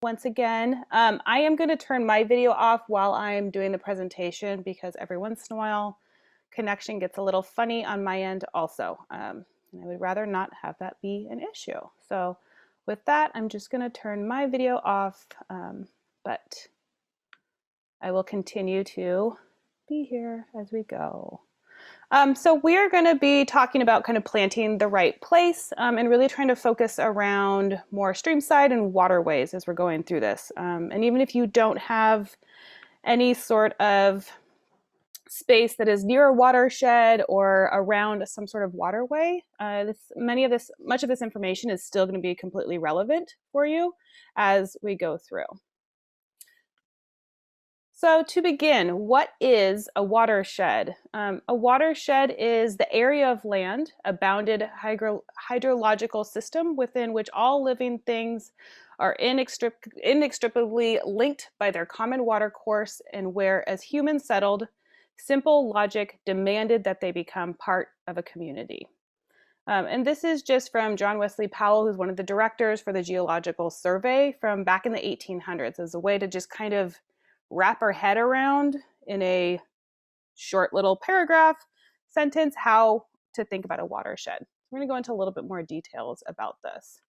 once again. I am going to turn my video off while I'm doing the presentation because every once in a while connection gets a little funny on my end also. And I would rather not have that be an issue. So with that, I'm just going to turn my video off, but I will continue to be here as we go. So we are going to be talking about kind of planting the right place and really trying to focus around more streamside and waterways as we're going through this. And even if you don't have any sort of space that is near a watershed or around some sort of waterway, much of this information is still going to be completely relevant for you as we go through. So to begin, what is a watershed? A watershed is the area of land, a bounded hydrological system within which all living things are inextricably linked by their common water course, and where, as humans settled, simple logic demanded that they become part of a community. And this is just from John Wesley Powell, who's one of the directors for the Geological Survey from back in the 1800s, as a way to just kind of wrap our head around in a short little paragraph sentence how to think about a watershed. We're going to go into a little bit more details about this.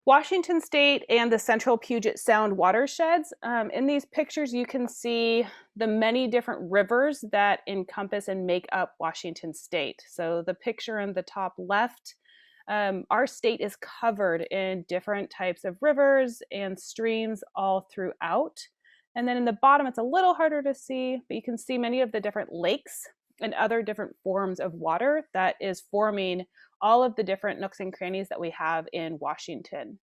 Washington State and the Central Puget Sound watersheds. In these pictures, you can see the many different rivers that encompass and make up Washington State. So the picture in the top left, our state is covered in different types of rivers and streams all throughout. And then in the bottom, it's a little harder to see, but you can see many of the different lakes and other different forms of water that is forming all of the different nooks and crannies that we have in Washington.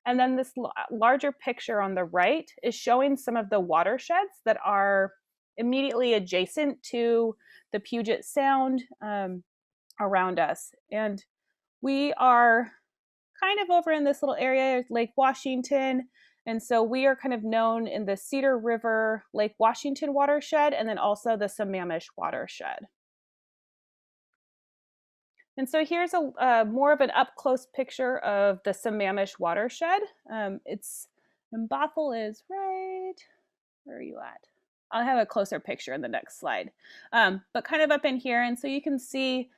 And then this larger picture on the right is showing some of the watersheds that are immediately adjacent to the Puget Sound around us. And we are kind of over in this little area, Lake Washington. And so we are kind of known in the Cedar River, Lake Washington watershed, and then also the Snohomish watershed. And so here's a more of an up-close picture of the Snohomish watershed. It's in Bothell is right, where are you at? I'll have a closer picture in the next slide. But kind of up in here, and so you can see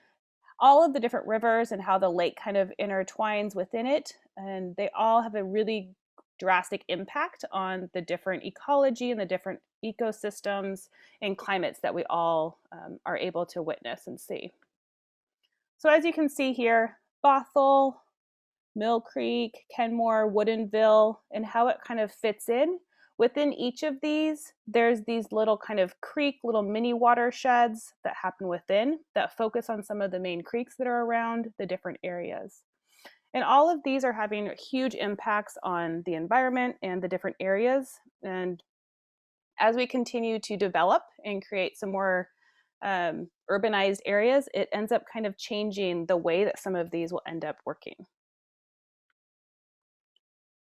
all of the different rivers and how the lake kind of intertwines within it. And they all have a really drastic impact on the different ecology and the different ecosystems and climates that we all are able to witness and see. So as you can see here, Bothell, Mill Creek, Kenmore, Woodinville, and how it kind of fits in. Within each of these, there's these little kind of creek, little mini watersheds that happen within that focus on some of the main creeks that are around the different areas. And all of these are having huge impacts on the environment and the different areas. And as we continue to develop and create some more urbanized areas, it ends up kind of changing the way that some of these will end up working.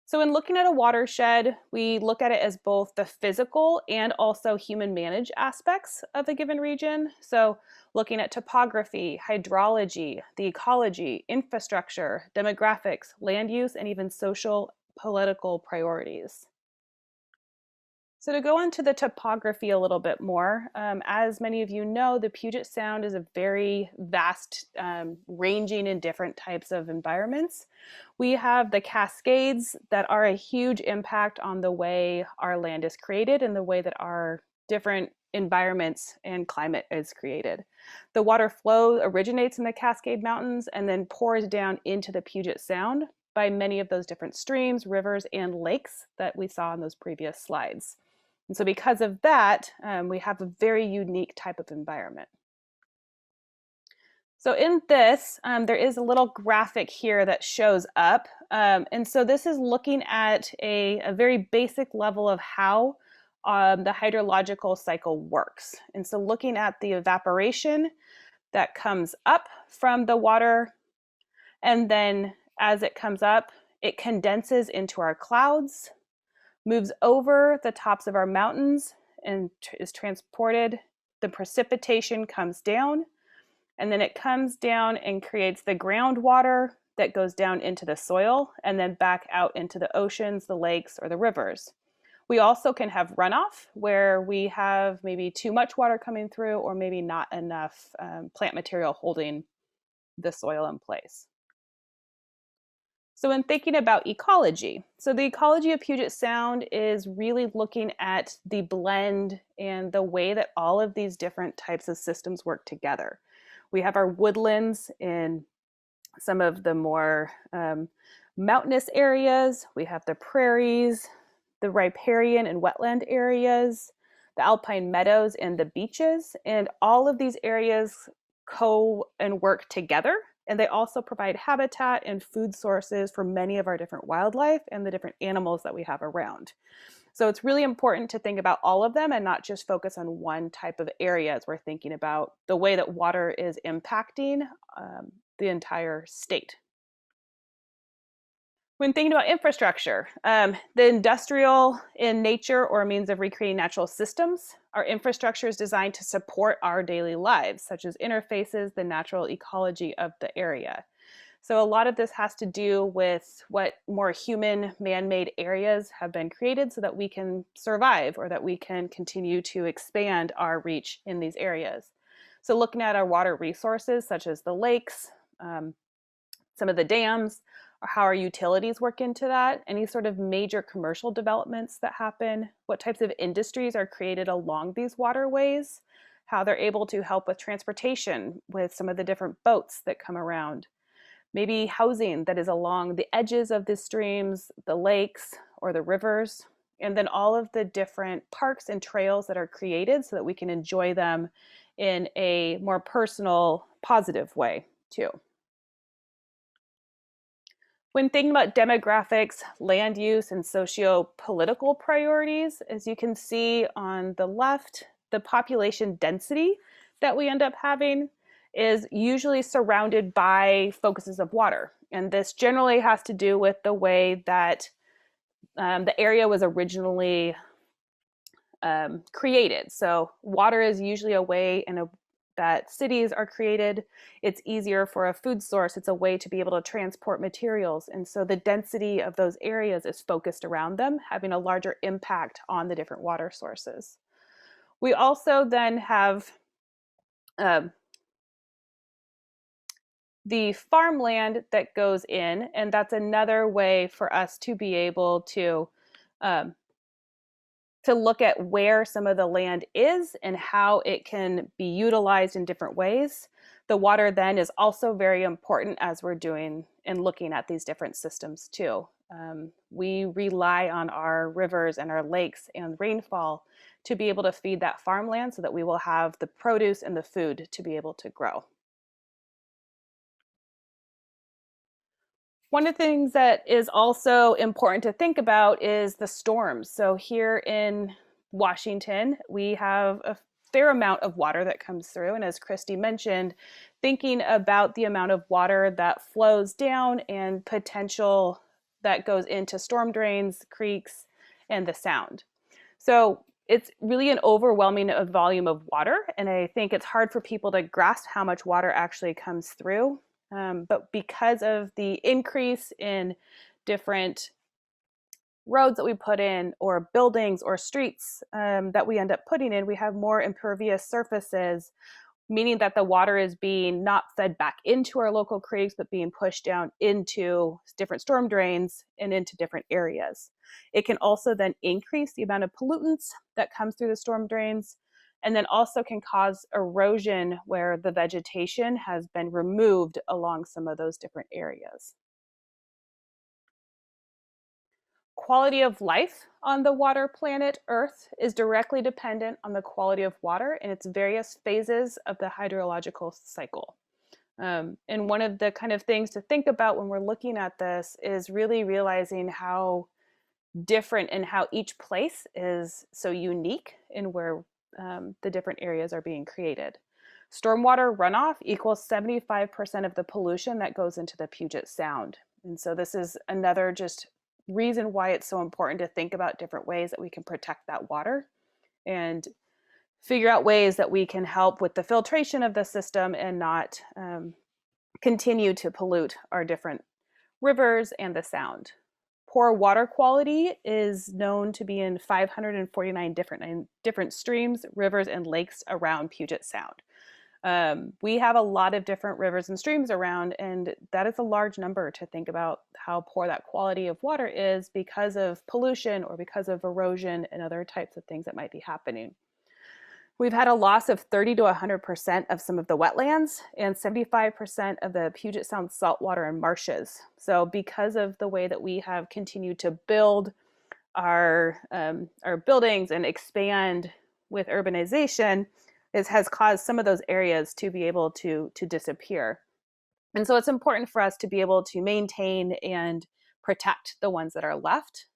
So in looking at a watershed, we look at it as both the physical and also human managed aspects of a given region. So looking at topography, hydrology, the ecology, infrastructure, demographics, land use, and even social political priorities. So to go into the topography a little bit more, as many of you know, the Puget Sound is a very vast, ranging in different types of environments. We have the Cascades that are a huge impact on the way our land is created and the way that our different environments and climate is created. The water flow originates in the Cascade Mountains and then pours down into the Puget Sound by many of those different streams, rivers, and lakes that we saw in those previous slides. And so because of that, we have a very unique type of environment. So in this, there is a little graphic here that shows up. And so this is looking at a very basic level of how the hydrological cycle works. And so looking at the evaporation that comes up from the water, and then as it comes up, it condenses into our clouds, moves over the tops of our mountains and is transported. The precipitation comes down, and then it comes down and creates the groundwater that goes down into the soil and then back out into the oceans, the lakes, or the rivers. We also can have runoff, where we have maybe too much water coming through or maybe not enough plant material holding the soil in place. So when thinking about ecology, so the ecology of Puget Sound is really looking at the blend and the way that all of these different types of systems work together. We have our woodlands in some of the more mountainous areas. We have the prairies, the riparian and wetland areas, the alpine meadows, and the beaches. And all of these areas co and work together. And they also provide habitat and food sources for many of our different wildlife and the different animals that we have around. So it's really important to think about all of them and not just focus on one type of area as we're thinking about the way that water is impacting the entire state. When thinking about infrastructure, the industrial in nature or means of recreating natural systems, our infrastructure is designed to support our daily lives, such as interfaces, the natural ecology of the area. So a lot of this has to do with what more human man-made areas have been created so that we can survive or that we can continue to expand our reach in these areas. So looking at our water resources, such as the lakes, some of the dams, or how our utilities work into that, any sort of major commercial developments that happen, what types of industries are created along these waterways, how they're able to help with transportation with some of the different boats that come around, maybe housing that is along the edges of the streams, the lakes, or the rivers, and then all of the different parks and trails that are created so that we can enjoy them in a more personal, positive way too. When thinking about demographics, land use, and socio-political priorities, as you can see on the left, the population density that we end up having is usually surrounded by focuses of water. And this generally has to do with the way that the area was originally created. So water is usually a way that cities are created. It's easier for a food source. It's a way to be able to transport materials. And so the density of those areas is focused around them, having a larger impact on the different water sources. We also then have the farmland that goes in, and that's another way for us to be able to look at where some of the land is and how it can be utilized in different ways. The water then is also very important as we're doing and looking at these different systems too. We rely on our rivers and our lakes and rainfall to be able to feed that farmland so that we will have the produce and the food to be able to grow. One of the things that is also important to think about is the storms. So here in Washington, we have a fair amount of water that comes through. And as Christy mentioned, thinking about the amount of water that flows down and potential that goes into storm drains, creeks, and the sound. So it's really an overwhelming volume of water. And I think it's hard for people to grasp how much water actually comes through. But because of the increase in different roads that we put in, or buildings or streets that we end up putting in, we have more impervious surfaces, meaning that the water is being not fed back into our local creeks, but being pushed down into different storm drains and into different areas. It can also then increase the amount of pollutants that comes through the storm drains, and then also can cause erosion where the vegetation has been removed along some of those different areas. Quality of life on the water planet Earth is directly dependent on the quality of water in its various phases of the hydrological cycle. And one of the kind of things to think about when we're looking at this is really realizing how different and how each place is so unique in where the different areas are being created. Stormwater runoff equals 75% of the pollution that goes into the Puget Sound. And so this is another just reason why it's so important to think about different ways that we can protect that water and figure out ways that we can help with the filtration of the system and not continue to pollute our different rivers and the sound. Poor water quality is known to be in 549 different streams, rivers, and lakes around Puget Sound. We have a lot of different rivers and streams around, and that is a large number to think about how poor that quality of water is because of pollution or because of erosion and other types of things that might be happening. We've had a loss of 30 to 100% of some of the wetlands and 75% of the Puget Sound saltwater and marshes. So because of the way that we have continued to build our buildings and expand with urbanization, it has caused some of those areas to be able to disappear. And so it's important for us to be able to maintain and protect the ones that are left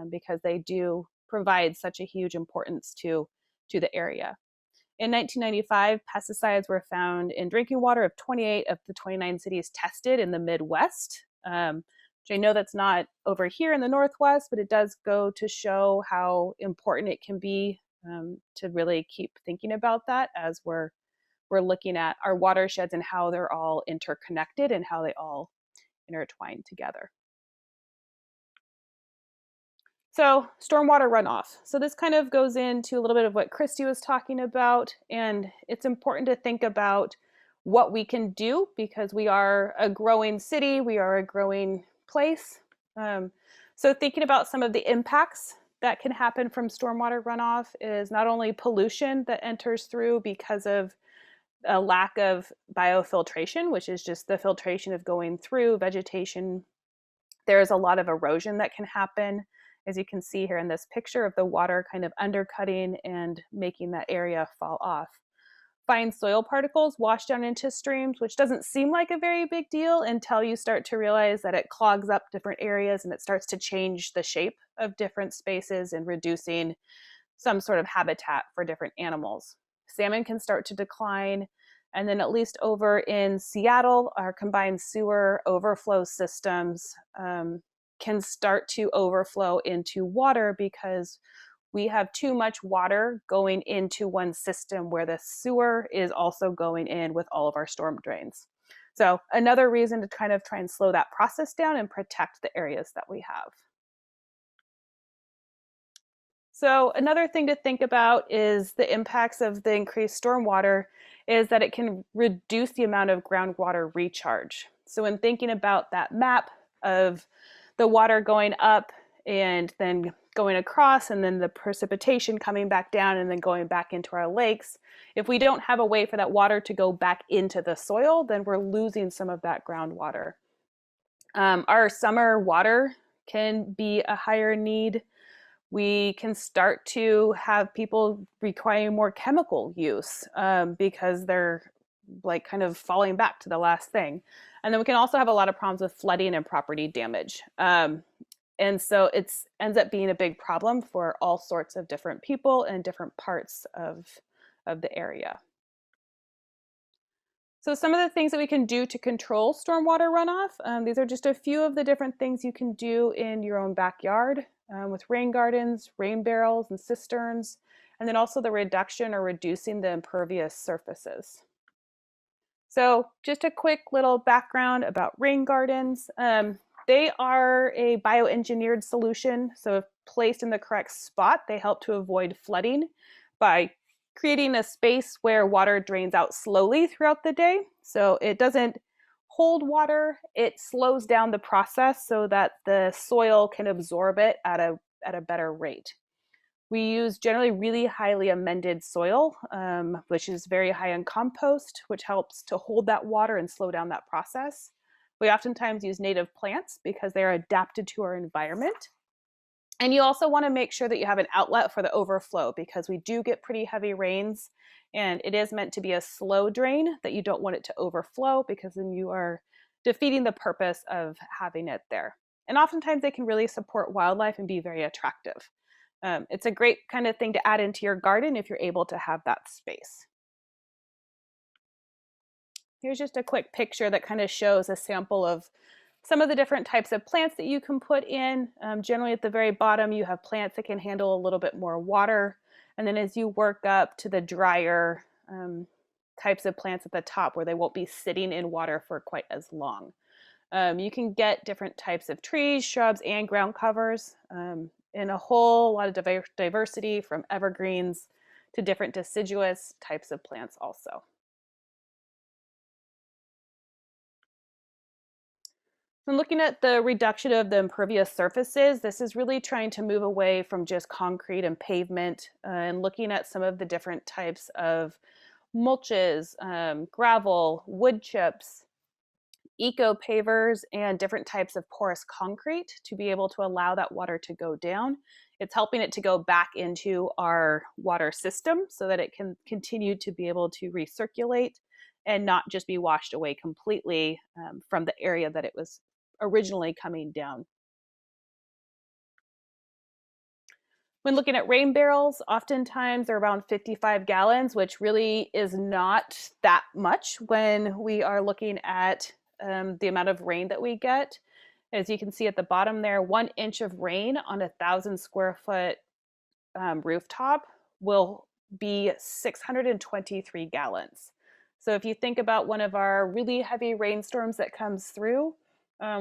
because they do provide such a huge importance to the area. In 1995, pesticides were found in drinking water of 28 of the 29 cities tested in the Midwest. Which I know that's not over here in the Northwest, but it does go to show how important it can be to really keep thinking about that as we're looking at our watersheds and how they're all interconnected and how they all intertwine together. So stormwater runoff. So this kind of goes into a little bit of what Christy was talking about, and it's important to think about what we can do because we are a growing city, we are a growing place. So thinking about some of the impacts that can happen from stormwater runoff is not only pollution that enters through because of a lack of biofiltration, which is just the filtration of going through vegetation. There's a lot of erosion that can happen, as you can see here in this picture of the water kind of undercutting and making that area fall off. Fine soil particles wash down into streams, which doesn't seem like a very big deal until you start to realize that it clogs up different areas and it starts to change the shape of different spaces and reducing some sort of habitat for different animals. Salmon can start to decline. And then at least over in Seattle, our combined sewer overflow systems can start to overflow into water because we have too much water going into one system where the sewer is also going in with all of our storm drains. So another reason to kind of try and slow that process down and protect the areas that we have. So another thing to think about is the impacts of the increased stormwater is that it can reduce the amount of groundwater recharge. So in thinking about that map of the water going up and then going across and then the precipitation coming back down and then going back into our lakes, if we don't have a way for that water to go back into the soil, then we're losing some of that groundwater. Our summer water can be a higher need. We can start to have people requiring more chemical use because they're like kind of falling back to the last thing. And then we can also have a lot of problems with flooding and property damage. And so it ends up being a big problem for all sorts of different people and different parts of the area. So some of the things that we can do to control stormwater runoff, these are just a few of the different things you can do in your own backyard with rain gardens, rain barrels, and cisterns, and then also the reduction or reducing the impervious surfaces. So just a quick little background about rain gardens. They are a bioengineered solution. So if placed in the correct spot, they help to avoid flooding by creating a space where water drains out slowly throughout the day. So it doesn't hold water, it slows down the process so that the soil can absorb it at a better rate. We use generally really highly amended soil, which is very high in compost, which helps to hold that water and slow down that process. We oftentimes use native plants because they're adapted to our environment. And you also want to make sure that you have an outlet for the overflow because we do get pretty heavy rains and it is meant to be a slow drain that you don't want it to overflow because then you are defeating the purpose of having it there. And oftentimes they can really support wildlife and be very attractive. It's a great kind of thing to add into your garden if you're able to have that space. Here's just a quick picture that kind of shows a sample of some of the different types of plants that you can put in. Generally at the very bottom, you have plants that can handle a little bit more water. And then as you work up to the drier types of plants at the top where they won't be sitting in water for quite as long. You can get different types of trees, shrubs, and ground covers in a whole lot of diversity, from evergreens to different deciduous types of plants also. When looking at the reduction of the impervious surfaces, this is really trying to move away from just concrete and pavement and looking at some of the different types of mulches, gravel, wood chips, eco pavers, and different types of porous concrete to be able to allow that water to go down. It's helping it to go back into our water system so that it can continue to be able to recirculate and not just be washed away completely from the area that it was originally coming down. When looking at rain barrels, oftentimes they're around 55 gallons, which really is not that much when we are looking at the amount of rain that we get. As you can see at the bottom there, 1 inch of rain on a 1,000 square foot rooftop will be 623 gallons. So if you think about one of our really heavy rainstorms that comes through,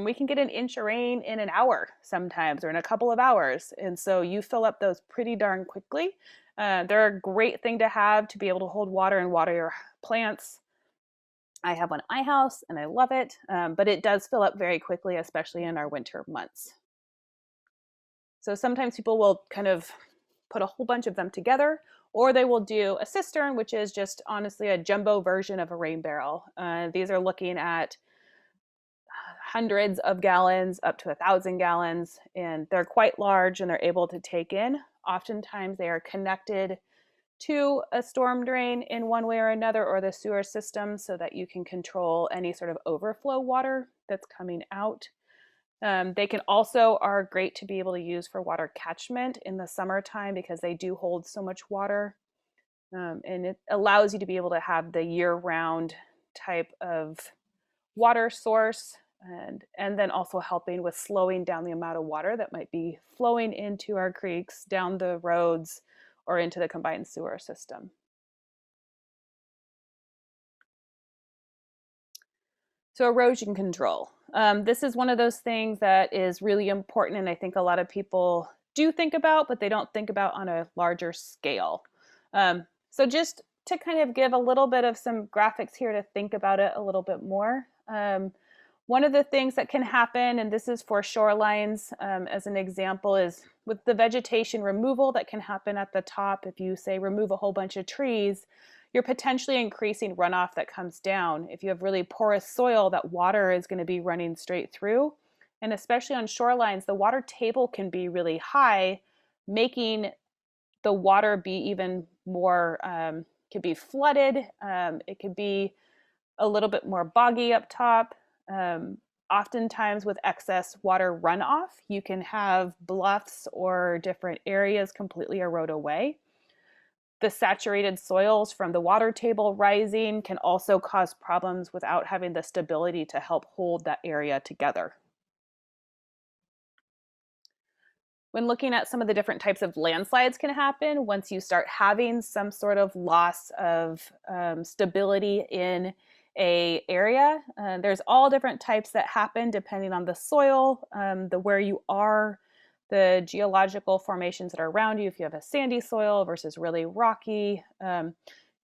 we can get 1 inch of rain in an hour sometimes, or in a couple of hours. And so you fill up those pretty darn quickly. They're a great thing to have to be able to hold water and water your plants. I have one at my house and I love it, but it does fill up very quickly, especially in our winter months. So sometimes people will kind of put a whole bunch of them together, or they will do a cistern, which is just honestly a jumbo version of a rain barrel. These are looking at hundreds of gallons up to 1,000 gallons, and they're quite large and they're able to take in. Oftentimes they are connected to a storm drain in one way or another, or the sewer system, so that you can control any sort of overflow water that's coming out. They can also are great to be able to use for water catchment in the summertime because they do hold so much water. And it allows you to be able to have the year-round type of water source, and then also helping with slowing down the amount of water that might be flowing into our creeks, down the roads, or into the combined sewer system. So erosion control. This is one of those things that is really important, and I think a lot of people do think about, but they don't think about on a larger scale. So just to kind of give a little bit of some graphics here to think about it a little bit more. One of the things that can happen, and this is for shorelines as an example, is with the vegetation removal that can happen at the top. If you say remove a whole bunch of trees, you're potentially increasing runoff that comes down. If you have really porous soil, that water is going to be running straight through. And especially on shorelines, the water table can be really high, making the water be even more, could be flooded. It could be a little bit more boggy up top. Oftentimes with excess water runoff, you can have bluffs or different areas completely erode away. The saturated soils from the water table rising can also cause problems without having the stability to help hold that area together. When looking at some of the different types of landslides can happen once you start having some sort of loss of stability in a area. There's all different types that happen depending on the soil, where you are, the geological formations that are around you. If you have a sandy soil versus really rocky, you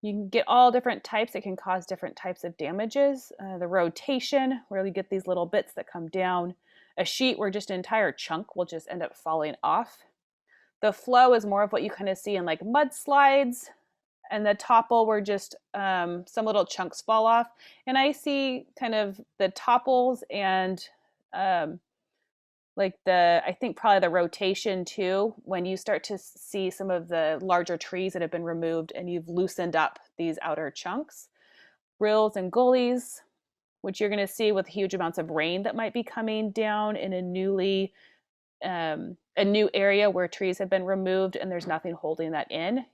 can get all different types. It can cause different types of damages. The rotation, where you get these little bits that come down. A sheet where just an entire chunk will just end up falling off. The flow is more of what you kind of see in like mudslides, and the topple where just some little chunks fall off. And I see kind of the topples and I think probably the rotation too, when you start to see some of the larger trees that have been removed and you've loosened up these outer chunks. Rills and gullies, which you're going to see with huge amounts of rain that might be coming down in a new area where trees have been removed and there's nothing holding that in.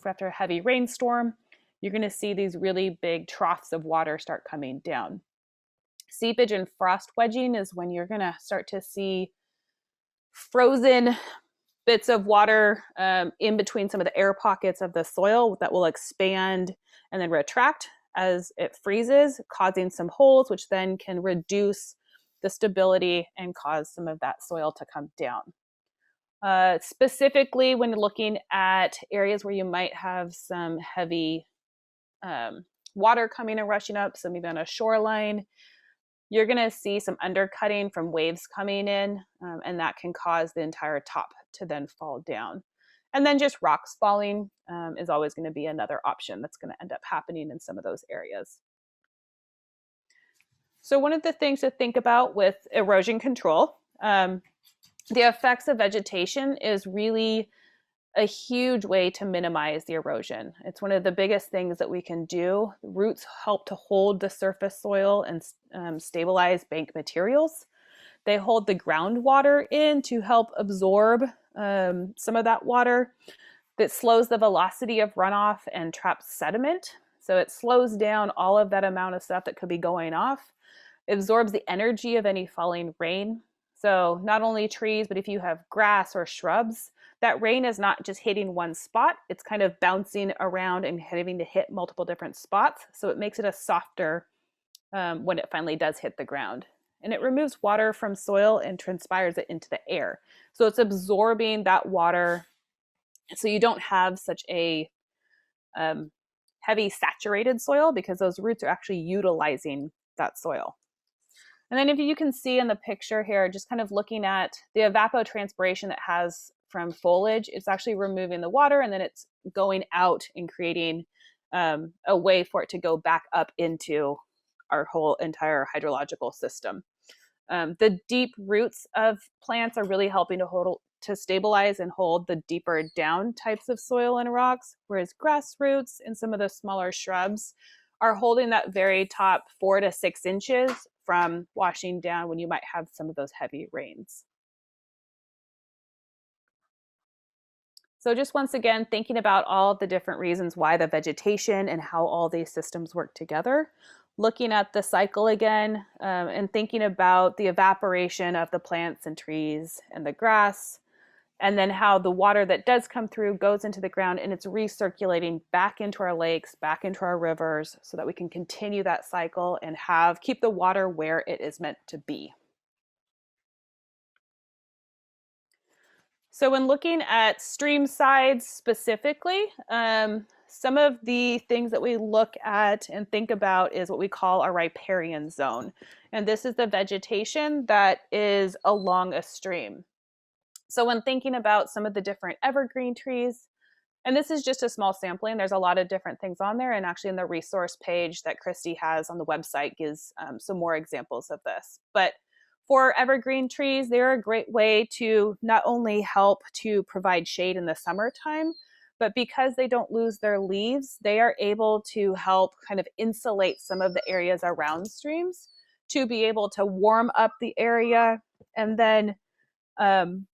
After a heavy rainstorm, you're going to see these really big troughs of water start coming down. Seepage and frost wedging is when you're going to start to see frozen bits of water in between some of the air pockets of the soil that will expand and then retract. as it freezes, causing some holes, which then can reduce the stability and cause some of that soil to come down. Specifically, when looking at areas where you might have some heavy water coming and rushing up, so maybe on a shoreline, you're going to see some undercutting from waves coming in, and that can cause the entire top to then fall down. And then just rocks falling is always going to be another option that's going to end up happening in some of those areas. So one of the things to think about with erosion control, the effects of vegetation is really a huge way to minimize the erosion. It's one of the biggest things that we can do. Roots help to hold the surface soil and stabilize bank materials. They hold the groundwater in to help absorb some of that water. That slows the velocity of runoff and traps sediment. So it slows down all of that amount of stuff that could be going off. It absorbs the energy of any falling rain. So not only trees, but if you have grass or shrubs, that rain is not just hitting one spot. It's kind of bouncing around and having to hit multiple different spots. So it makes it a softer when it finally does hit the ground. And it removes water from soil and transpires it into the air. So it's absorbing that water, so you don't have such a heavy saturated soil because those roots are actually utilizing that soil. And then if you can see in the picture here, just kind of looking at the evapotranspiration that has from foliage, it's actually removing the water and then it's going out and creating a way for it to go back up into our whole entire hydrological system. The deep roots of plants are really helping to stabilize and hold the deeper down types of soil and rocks, whereas grass roots and some of the smaller shrubs are holding that very top 4 to 6 inches from washing down when you might have some of those heavy rains. So just once again, thinking about all the different reasons why the vegetation and how all these systems work together, looking at the cycle again, and thinking about the evaporation of the plants and trees and the grass, and then how the water that does come through goes into the ground and it's recirculating back into our lakes, back into our rivers, so that we can continue that cycle and keep the water where it is meant to be. So when looking at stream sides specifically, some of the things that we look at and think about is what we call a riparian zone. And this is the vegetation that is along a stream. So when thinking about some of the different evergreen trees, and this is just a small sampling, there's a lot of different things on there, and actually in the resource page that Christy has on the website gives some more examples of this. But for evergreen trees, they're a great way to not only help to provide shade in the summertime, but because they don't lose their leaves, they are able to help kind of insulate some of the areas around streams to be able to warm up the area. And then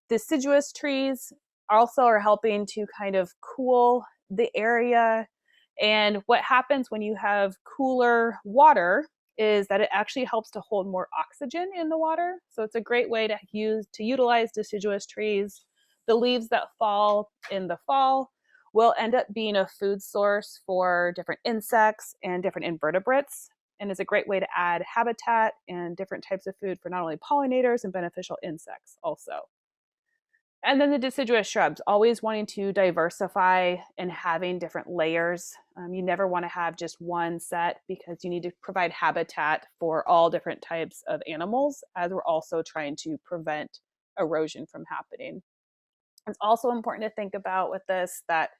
deciduous trees also are helping to kind of cool the area. And what happens when you have cooler water is that it actually helps to hold more oxygen in the water. So it's a great way to utilize deciduous trees. The leaves that fall in the fall will end up being a food source for different insects and different invertebrates, and is a great way to add habitat and different types of food for not only pollinators and beneficial insects also. And then the deciduous shrubs, always wanting to diversify and having different layers. You never want to have just one set because you need to provide habitat for all different types of animals, as we're also trying to prevent erosion from happening. It's also important to think about with this that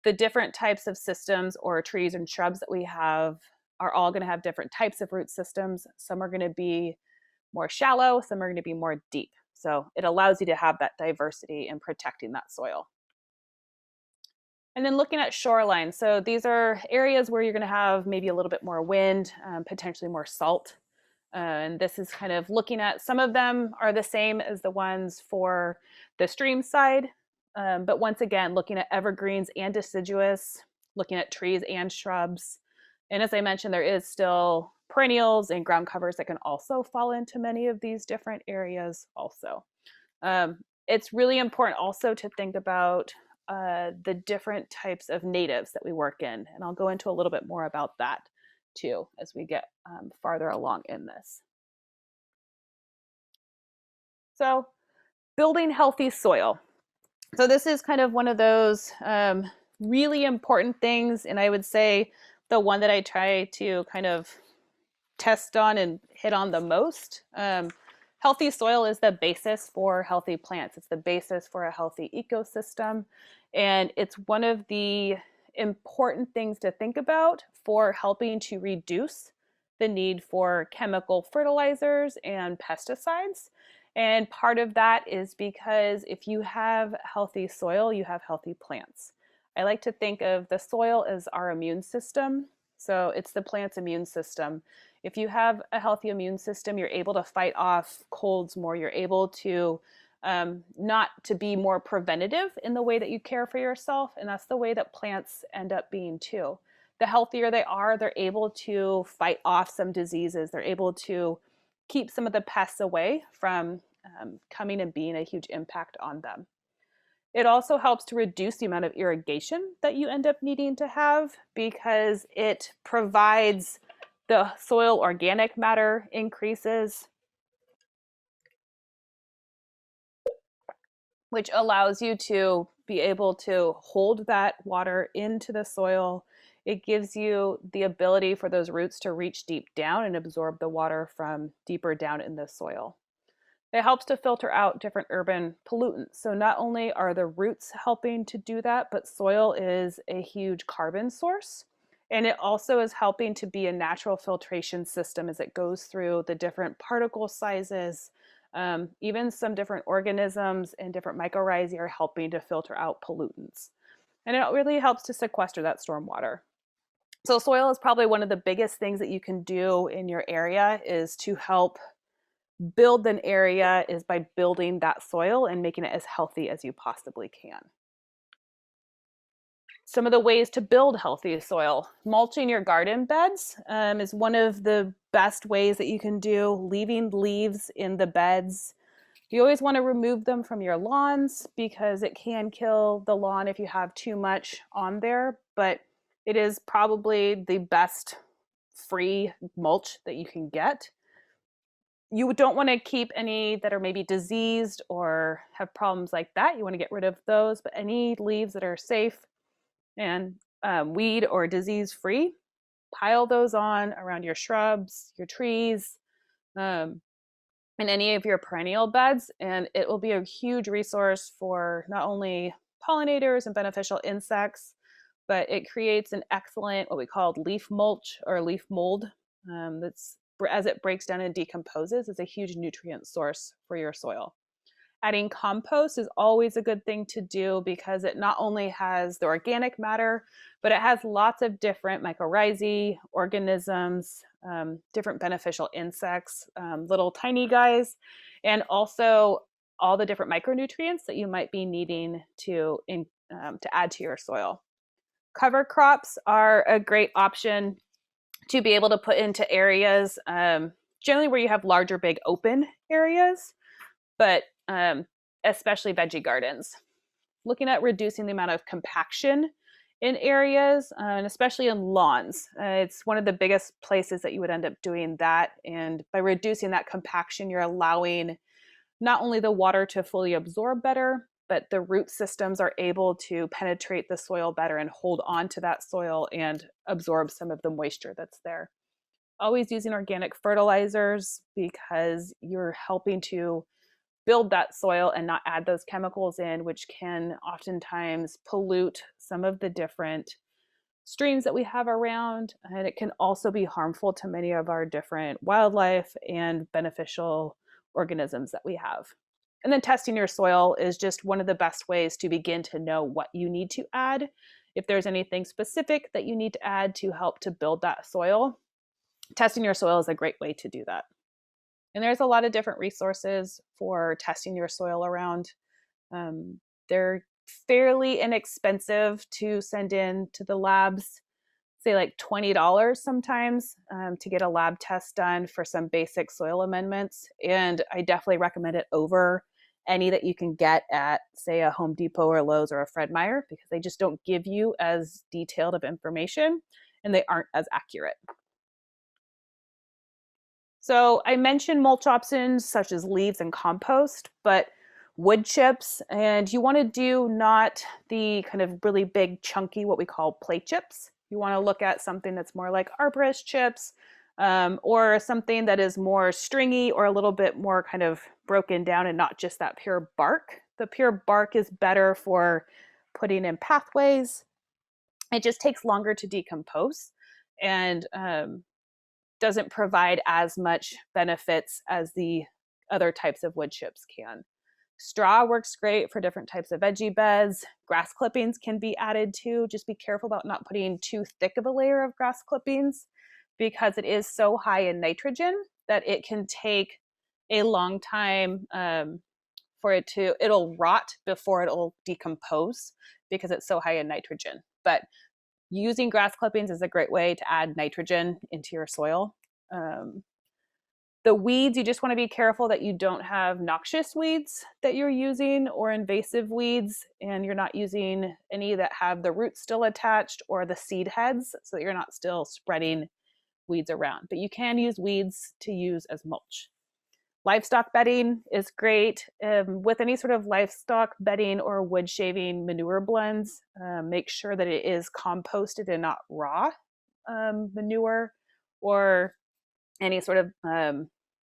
the different types of systems or trees and shrubs that we have are all going to have different types of root systems. Some are going to be more shallow, some are going to be more deep. So it allows you to have that diversity in protecting that soil. And then looking at shoreline. So these are areas where you're going to have maybe a little bit more wind, potentially more salt. And this is kind of looking at, some of them are the same as the ones for the stream side. But once again, looking at evergreens and deciduous, looking at trees and shrubs. And as I mentioned, there is still perennials and ground covers that can also fall into many of these different areas also. It's really important also to think about the different types of natives that we work in, and I'll go into a little bit more about that. too as we get farther along in this. So building healthy soil. So this is kind of one of those really important things, and I would say the one that I try to kind of test on and hit on the most. Healthy soil is the basis for healthy plants. It's the basis for a healthy ecosystem, and it's one of the important things to think about for helping to reduce the need for chemical fertilizers and pesticides. And part of that is because if you have healthy soil, you have healthy plants. I like to think of the soil as our immune system. So it's the plant's immune system. If you have a healthy immune system, you're able to fight off colds more. You're able to not to be more preventative in the way that you care for yourself. And that's the way that plants end up being too. The healthier they are, they're able to fight off some diseases. They're able to keep some of the pests away from coming and being a huge impact on them. It also helps to reduce the amount of irrigation that you end up needing to have because it provides the soil organic matter increases, which allows you to be able to hold that water into the soil. It gives you the ability for those roots to reach deep down and absorb the water from deeper down in the soil. It helps to filter out different urban pollutants. So not only are the roots helping to do that, but soil is a huge carbon source. And it also is helping to be a natural filtration system as it goes through the different particle sizes. Even some different organisms and different mycorrhizae are helping to filter out pollutants. And it really helps to sequester that stormwater. So soil is probably one of the biggest things that you can do in your area is to help build an area is by building that soil and making it as healthy as you possibly can. Some of the ways to build healthy soil. Mulching your garden beds is one of the best ways that you can do. Leaving leaves in the beds. You always want to remove them from your lawns because it can kill the lawn if you have too much on there, but it is probably the best free mulch that you can get. You don't want to keep any that are maybe diseased or have problems like that. You want to get rid of those, but any leaves that are safe and weed or disease free, pile those on around your shrubs, your trees, and any of your perennial beds, and it will be a huge resource for not only pollinators and beneficial insects, but it creates an excellent what we call leaf mulch or leaf mold that's as it breaks down and decomposes is a huge nutrient source for your soil. Adding compost is always a good thing to do because it not only has the organic matter, but it has lots of different mycorrhizae, organisms, different beneficial insects, little tiny guys, and also all the different micronutrients that you might be needing to add to your soil. Cover crops are a great option to be able to put into areas, generally where you have larger, big open areas, but especially veggie gardens. Looking at reducing the amount of compaction in areas, and especially in lawns. It's one of the biggest places that you would end up doing that. And by reducing that compaction, you're allowing not only the water to fully absorb better, but the root systems are able to penetrate the soil better and hold on to that soil and absorb some of the moisture that's there. Always using organic fertilizers because you're helping to build that soil and not add those chemicals in, which can oftentimes pollute some of the different streams that we have around. And it can also be harmful to many of our different wildlife and beneficial organisms that we have. And then testing your soil is just one of the best ways to begin to know what you need to add. If there's anything specific that you need to add to help to build that soil, testing your soil is a great way to do that. And there's a lot of different resources for testing your soil around. They're fairly inexpensive to send in to the labs, say like $20 sometimes to get a lab test done for some basic soil amendments. And I definitely recommend it over any that you can get at, say, a Home Depot or Lowe's or a Fred Meyer, because they just don't give you as detailed of information and they aren't as accurate. So I mentioned mulch options such as leaves and compost, but wood chips, and you want to do not the kind of really big chunky what we call plate chips. You want to look at something that's more like arborist chips, or something that is more stringy or a little bit more kind of broken down and not just that pure bark. The pure bark is better for putting in pathways. It just takes longer to decompose and doesn't provide as much benefits as the other types of wood chips can. Straw works great for different types of veggie beds. Grass clippings can be added too. Just be careful about not putting too thick of a layer of grass clippings because it is so high in nitrogen that it can take a long time for it'll rot before it'll decompose because it's so high in nitrogen. But using grass clippings is a great way to add nitrogen into your soil. The weeds, you just want to be careful that you don't have noxious weeds that you're using or invasive weeds, and you're not using any that have the roots still attached or the seed heads so that you're not still spreading weeds around. But you can use weeds to use as mulch. Livestock bedding is great. With any sort of livestock bedding or wood shaving manure blends, make sure that it is composted and not raw manure or any sort of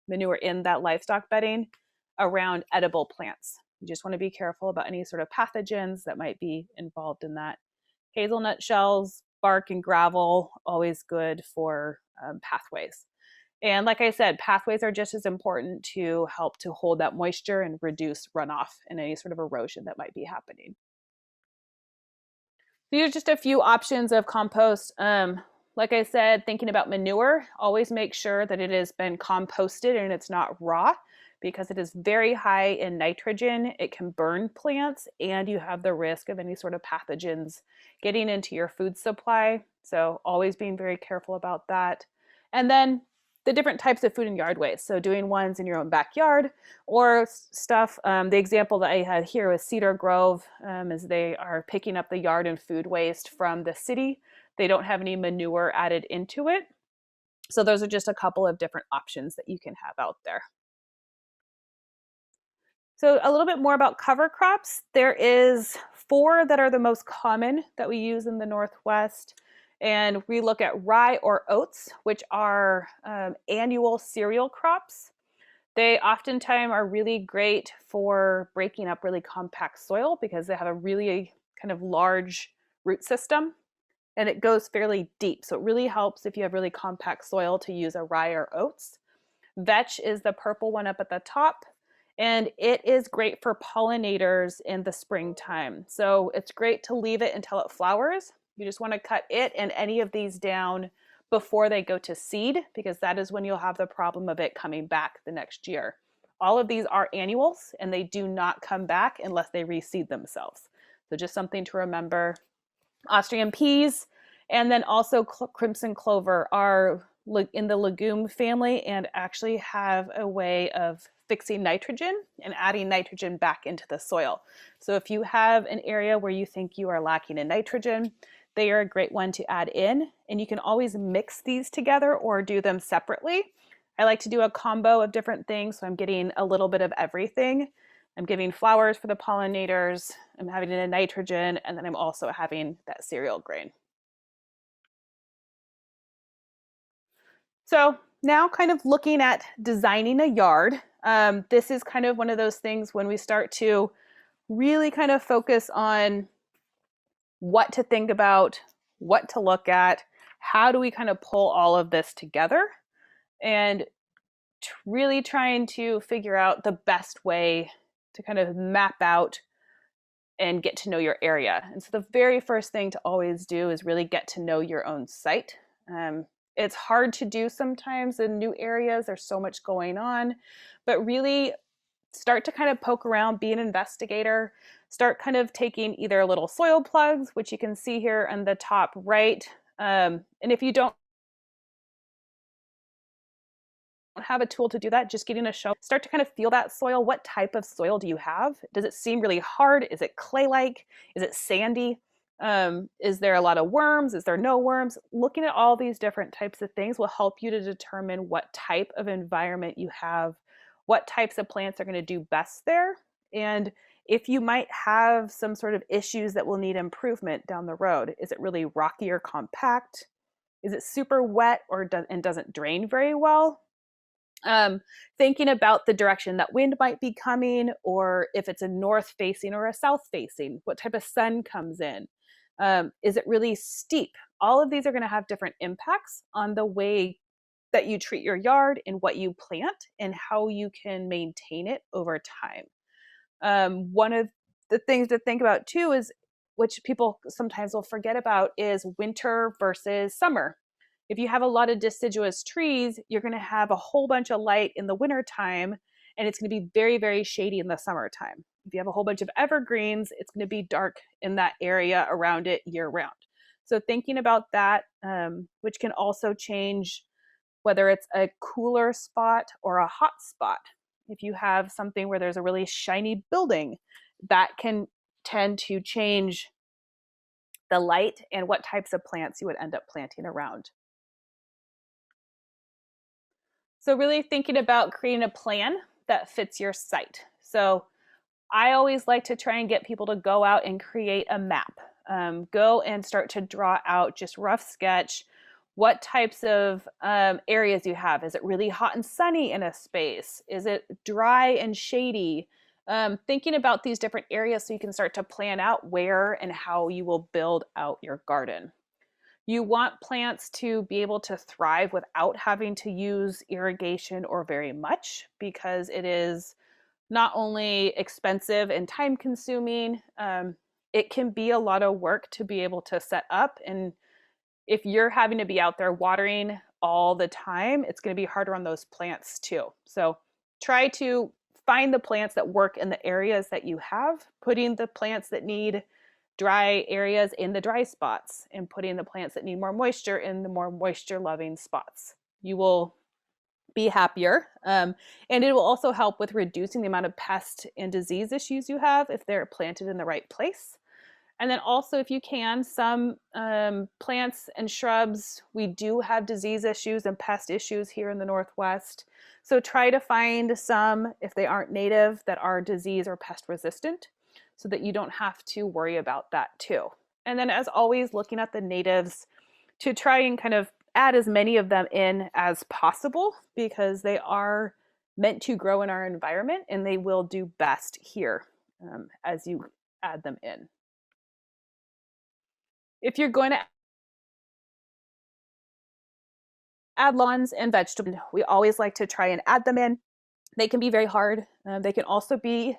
manure in that livestock bedding around edible plants. You just want to be careful about any sort of pathogens that might be involved in that. Hazelnut shells, bark, and gravel, always good for pathways. And like I said, pathways are just as important to help to hold that moisture and reduce runoff and any sort of erosion that might be happening. These are just a few options of compost. Like I said, thinking about manure, always make sure that it has been composted and it's not raw because it is very high in nitrogen. It can burn plants and you have the risk of any sort of pathogens getting into your food supply. So always being very careful about that. And then the different types of food and yard waste. So doing ones in your own backyard or stuff. The example that I had here was Cedar Grove, as they are picking up the yard and food waste from the city. They don't have any manure added into it. So those are just a couple of different options that you can have out there. So a little bit more about cover crops. There is 4 that are the most common that we use in the Northwest. And we look at rye or oats, which are annual cereal crops. They oftentimes are really great for breaking up really compact soil because they have a really kind of large root system and it goes fairly deep. So it really helps if you have really compact soil to use a rye or oats. Vetch is the purple one up at the top, and it is great for pollinators in the springtime. So it's great to leave it until it flowers. You just want to cut it and any of these down before they go to seed because that is when you'll have the problem of it coming back the next year. All of these are annuals and they do not come back unless they reseed themselves. So just something to remember. Austrian peas and then also crimson clover are in the legume family and actually have a way of fixing nitrogen and adding nitrogen back into the soil. So if you have an area where you think you are lacking in nitrogen, they are a great one to add in, and you can always mix these together or do them separately. I like to do a combo of different things, so I'm getting a little bit of everything. I'm giving flowers for the pollinators, I'm having a nitrogen, and then I'm also having that cereal grain. So now kind of looking at designing a yard, this is kind of one of those things when we start to really kind of focus on what to think about, what to look at, how do we kind of pull all of this together, and really trying to figure out the best way to kind of map out and get to know your area. And so the very first thing to always do is really get to know your own site. It's hard to do sometimes in new areas. There's so much going on, but really start to kind of poke around, be an investigator, start kind of taking either little soil plugs, which you can see here on the top right. And if you don't have a tool to do that, just getting a shovel, start to kind of feel that soil. What type of soil do you have? Does it seem really hard? Is it clay-like? Is it sandy? Is there a lot of worms? Is there no worms? Looking at all these different types of things will help you to determine what type of environment you have, what types of plants are going to do best there, and if you might have some sort of issues that will need improvement down the road. Is it really rocky or compact? Is it super wet or doesn't drain very well? Thinking about the direction that wind might be coming, or if it's a north facing or a south facing, what type of sun comes in. Is it really steep? All of these are going to have different impacts on the way that you treat your yard and what you plant and how you can maintain it over time. One of the things to think about too is, which people sometimes will forget about, is winter versus summer. If you have a lot of deciduous trees, you're going to have a whole bunch of light in the winter time, and it's going to be very, very shady in the summertime. If you have a whole bunch of evergreens, it's going to be dark in that area around it year round. So thinking about that, which can also change whether it's a cooler spot or a hot spot. If you have something where there's a really shiny building, that can tend to change the light and what types of plants you would end up planting around. So really thinking about creating a plan that fits your site. So I always like to try and get people to go out and create a map. Go and start to draw out, just rough sketch, what types of areas you have. Is it really hot and sunny in a space? Is it dry and shady? Thinking about these different areas so you can start to plan out where and how you will build out your garden. You want plants to be able to thrive without having to use irrigation or very much, because it is not only expensive and time consuming, it can be a lot of work to be able to set up. And if you're having to be out there watering all the time, it's going to be harder on those plants too. So try to find the plants that work in the areas that you have, putting the plants that need dry areas in the dry spots, and putting the plants that need more moisture in the more moisture loving spots. You will be happier. And it will also help with reducing the amount of pest and disease issues you have if they're planted in the right place. And then also, if you can, some plants and shrubs, we do have disease issues and pest issues here in the Northwest. So try to find some, if they aren't native, that are disease or pest resistant, so that you don't have to worry about that too. And then, as always, looking at the natives to try and kind of add as many of them in as possible, because they are meant to grow in our environment and they will do best here as you add them in. If you're going to add lawns and vegetables, we always like to try and add them in. They can be very hard. They can also be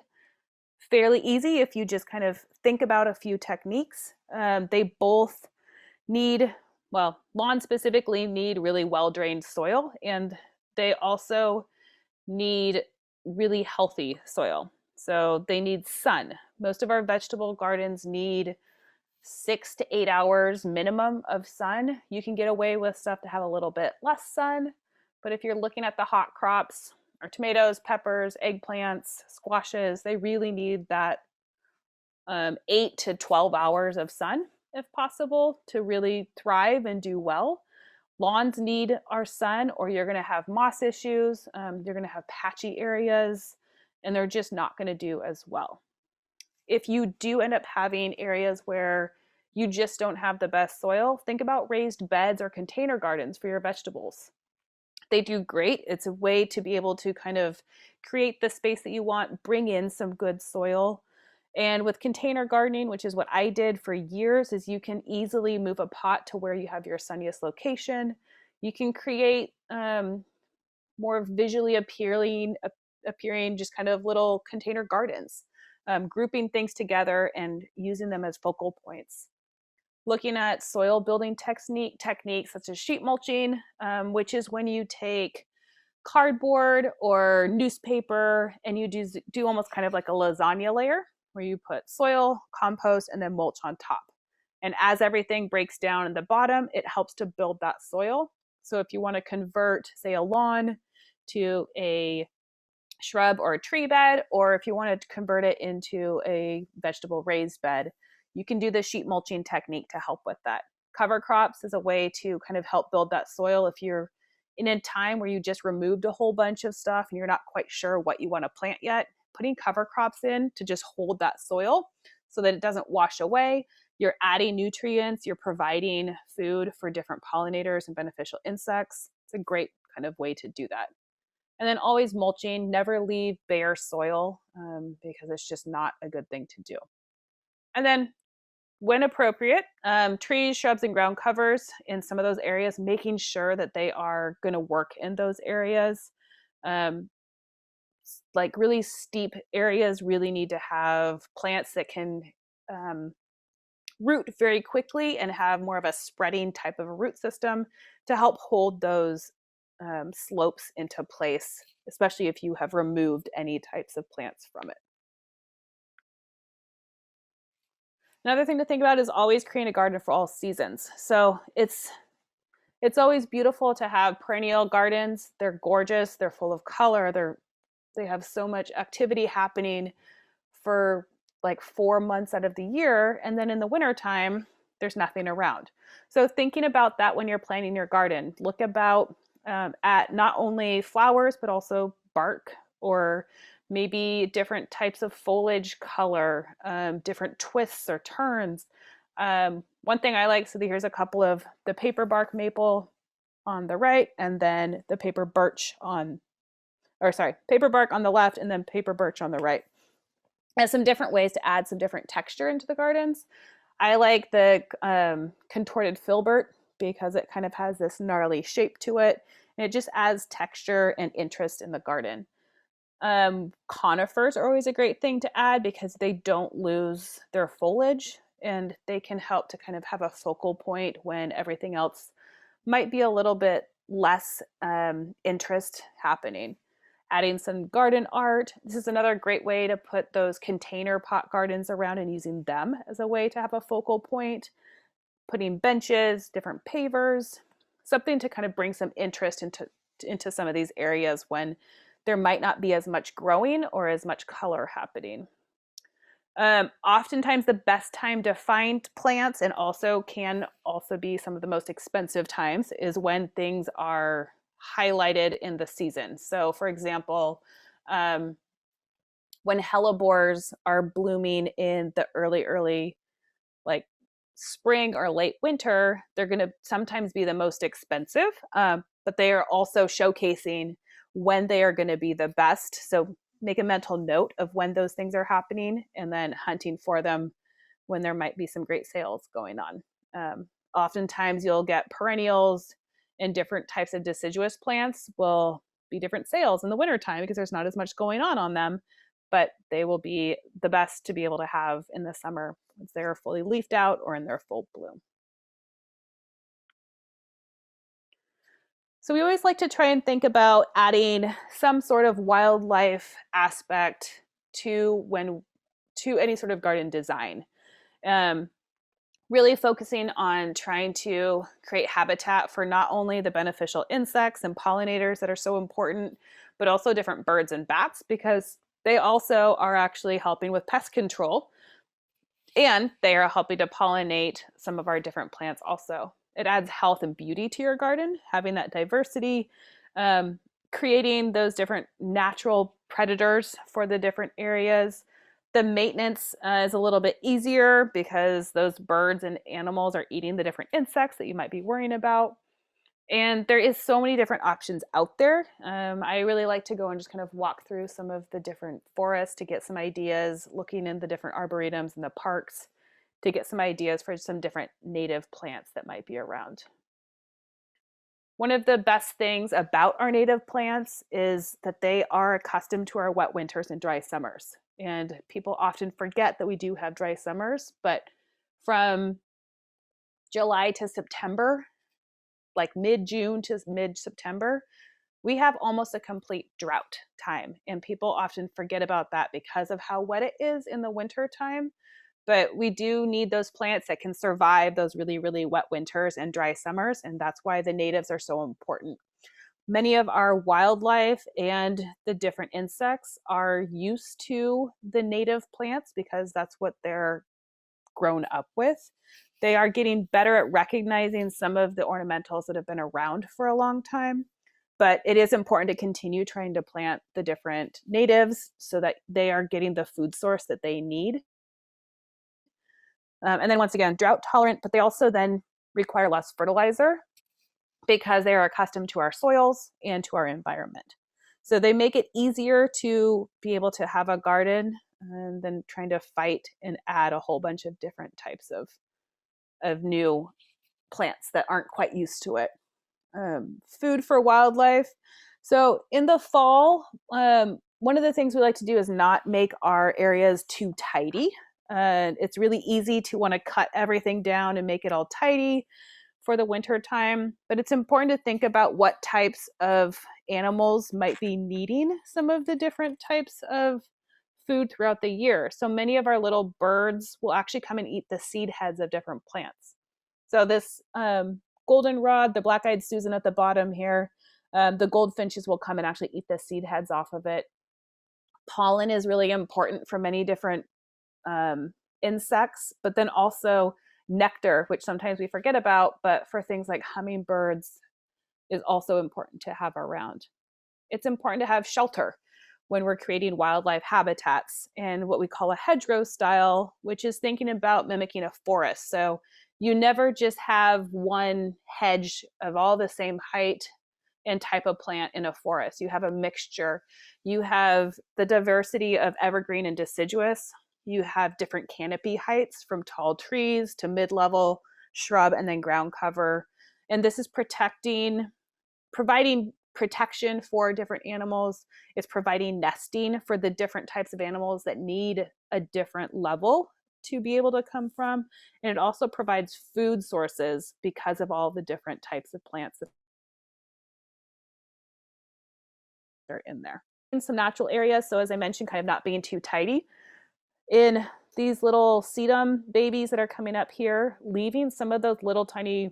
fairly easy if you just kind of think about a few techniques. They both need, well, lawns specifically need really well-drained soil, and they also need really healthy soil. So they need sun. Most of our vegetable gardens need 6 to 8 hours minimum of sun. You can get away with stuff to have a little bit less sun, but if you're looking at the hot crops, or tomatoes, peppers, eggplants, squashes, they really need that 8 to 12 hours of sun, if possible, to really thrive and do well. Lawns need our sun, or you're going to have moss issues, you're going to have patchy areas, and they're just not going to do as well. If you do end up having areas where you just don't have the best soil, think about raised beds or container gardens for your vegetables. They do great. It's a way to be able to kind of create the space that you want, bring in some good soil. And with container gardening, which is what I did for years, is you can easily move a pot to where you have your sunniest location. You can create more visually appealing just kind of little container gardens, grouping things together and using them as focal points. Looking at soil building techniques such as sheet mulching, which is when you take cardboard or newspaper and you do almost kind of like a lasagna layer, where you put soil, compost, and then mulch on top. And as everything breaks down in the bottom, it helps to build that soil. So if you want to convert, say, a lawn to a shrub or a tree bed, or if you want to convert it into a vegetable raised bed, you can do the sheet mulching technique to help with that. Cover crops is a way to kind of help build that soil if you're in a time where you just removed a whole bunch of stuff and you're not quite sure what you want to plant yet. Putting cover crops in to just hold that soil so that it doesn't wash away. You're adding nutrients, you're providing food for different pollinators and beneficial insects. It's a great kind of way to do that. And then always mulching, never leave bare soil because it's just not a good thing to do. And then when appropriate, trees, shrubs, and ground covers in some of those areas, making sure that they are going to work in those areas. Like really steep areas really need to have plants that can root very quickly and have more of a spreading type of a root system to help hold those slopes into place, especially if you have removed any types of plants from it. Another thing to think about is always creating a garden for all seasons. So it's always beautiful to have perennial gardens. They're gorgeous. They're full of color. They have so much activity happening for like 4 months out of the year. And then in the wintertime, there's nothing around. So thinking about that when you're planning your garden, look about at not only flowers, but also bark or maybe different types of foliage color, different twists or turns. One thing I like, so here's a couple of the paper bark maple on the right, and then the paper birch paper bark on the left, and then paper birch on the right. And some different ways to add some different texture into the gardens. I like the contorted filbert because it kind of has this gnarly shape to it, and it just adds texture and interest in the garden. Conifers are always a great thing to add because they don't lose their foliage, and they can help to kind of have a focal point when everything else might be a little bit less interest happening. Adding some garden art. This is another great way to put those container pot gardens around and using them as a way to have a focal point. Putting benches, different pavers, something to kind of bring some interest into some of these areas when there might not be as much growing or as much color happening. Oftentimes the best time to find plants, and can also be some of the most expensive times, is when things are highlighted in the season. So for example, when hellebores are blooming in the early like spring or late winter, they're going to sometimes be the most expensive, but they are also showcasing when they are going to be the best. So make a mental note of when those things are happening and then hunting for them when there might be some great sales going on. Oftentimes you'll get perennials and different types of deciduous plants will be different sales in the wintertime because there's not as much going on them, but they will be the best to be able to have in the summer once they're fully leafed out or in their full bloom. So we always like to try and think about adding some sort of wildlife aspect to any sort of garden design. Really focusing on trying to create habitat for not only the beneficial insects and pollinators that are so important, but also different birds and bats, because they also are actually helping with pest control, and they are helping to pollinate some of our different plants also. It adds health and beauty to your garden, having that diversity, creating those different natural predators for the different areas. The maintenance is a little bit easier because those birds and animals are eating the different insects that you might be worrying about. And there is so many different options out there. I really like to go and just kind of walk through some of the different forests to get some ideas, looking in the different arboretums and the parks to get some ideas for some different native plants that might be around. One of the best things about our native plants is that they are accustomed to our wet winters and dry summers. And people often forget that we do have dry summers, but from July to September, like mid-June to mid-September, we have almost a complete drought time. And people often forget about that because of how wet it is in the winter time. But we do need those plants that can survive those really, really wet winters and dry summers. And that's why the natives are so important. Many of our wildlife and the different insects are used to the native plants because that's what their grown up with. They are getting better at recognizing some of the ornamentals that have been around for a long time, but it is important to continue trying to plant the different natives so that they are getting the food source that they need. And then once again, drought tolerant, but they also then require less fertilizer because they are accustomed to our soils and to our environment. So they make it easier to be able to have a garden than trying to fight and add a whole bunch of different types of new plants that aren't quite used to it. Food for wildlife. So in the fall, one of the things we like to do is not make our areas too tidy. It's really easy to want to cut everything down and make it all tidy for the winter time, but it's important to think about what types of animals might be needing some of the different types of food throughout the year. So many of our little birds will actually come and eat the seed heads of different plants. So this goldenrod, the black-eyed Susan at the bottom here, the goldfinches will come and actually eat the seed heads off of it. Pollen is really important for many different insects, but then also nectar, which sometimes we forget about, but for things like hummingbirds is also important to have around. It's important to have shelter when we're creating wildlife habitats and what we call a hedgerow style, which is thinking about mimicking a forest. So you never just have one hedge of all the same height and type of plant in a forest. You have a mixture. You have the diversity of evergreen and deciduous. You have different canopy heights from tall trees to mid-level shrub and then ground cover. And this is providing protection for different animals. It's providing nesting for the different types of animals that need a different level to be able to come from. And it also provides food sources because of all the different types of plants that are in there. In some natural areas, so as I mentioned, kind of not being too tidy. In these little sedum babies that are coming up here, leaving some of those little tiny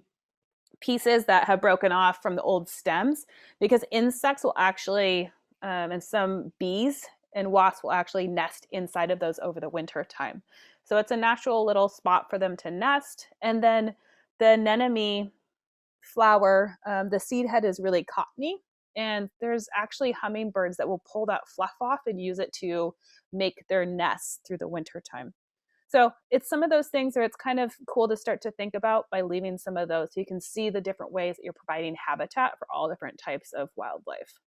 pieces that have broken off from the old stems, because insects will actually, and some bees and wasps will actually nest inside of those over the winter time. So it's a natural little spot for them to nest. And then the anemone flower, the seed head is really cottony. And there's actually hummingbirds that will pull that fluff off and use it to make their nests through the winter time. So it's some of those things where it's kind of cool to start to think about by leaving some of those so you can see the different ways that you're providing habitat for all different types of wildlife.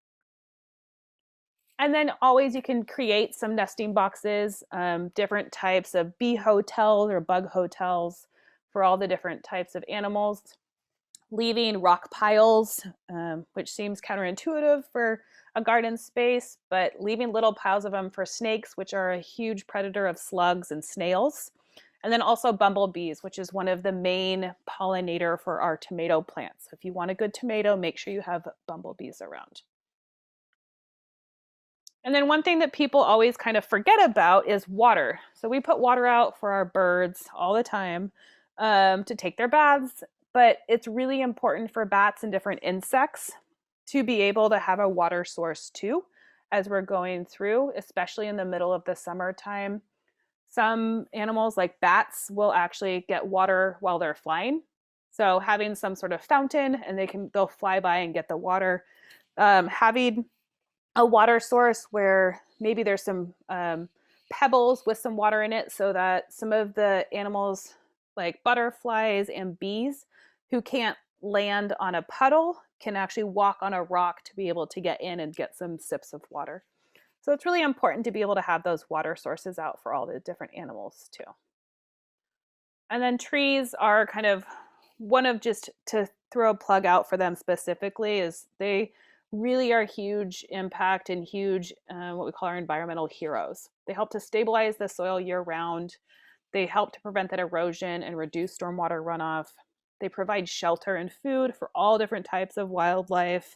And then always you can create some nesting boxes, different types of bee hotels or bug hotels for all the different types of animals. Leaving rock piles, which seems counterintuitive for a garden space, but leaving little piles of them for snakes, which are a huge predator of slugs and snails. And then also bumblebees, which is one of the main pollinator for our tomato plants. So if you want a good tomato, make sure you have bumblebees around. And then one thing that people always kind of forget about is water. So we put water out for our birds all the time to take their baths, but it's really important for bats and different insects to be able to have a water source too as we're going through, especially in the middle of the summertime. Some animals like bats will actually get water while they're flying. So having some sort of fountain and they'll fly by and get the water. Having a water source where maybe there's some pebbles with some water in it so that some of the animals like butterflies and bees who can't land on a puddle can actually walk on a rock to be able to get in and get some sips of water. So it's really important to be able to have those water sources out for all the different animals too. And then trees are kind of one of, just to throw a plug out for them specifically, is they really are huge impact and huge what we call our environmental heroes. They help to stabilize the soil year round. They help to prevent that erosion and reduce stormwater runoff. They provide shelter and food for all different types of wildlife.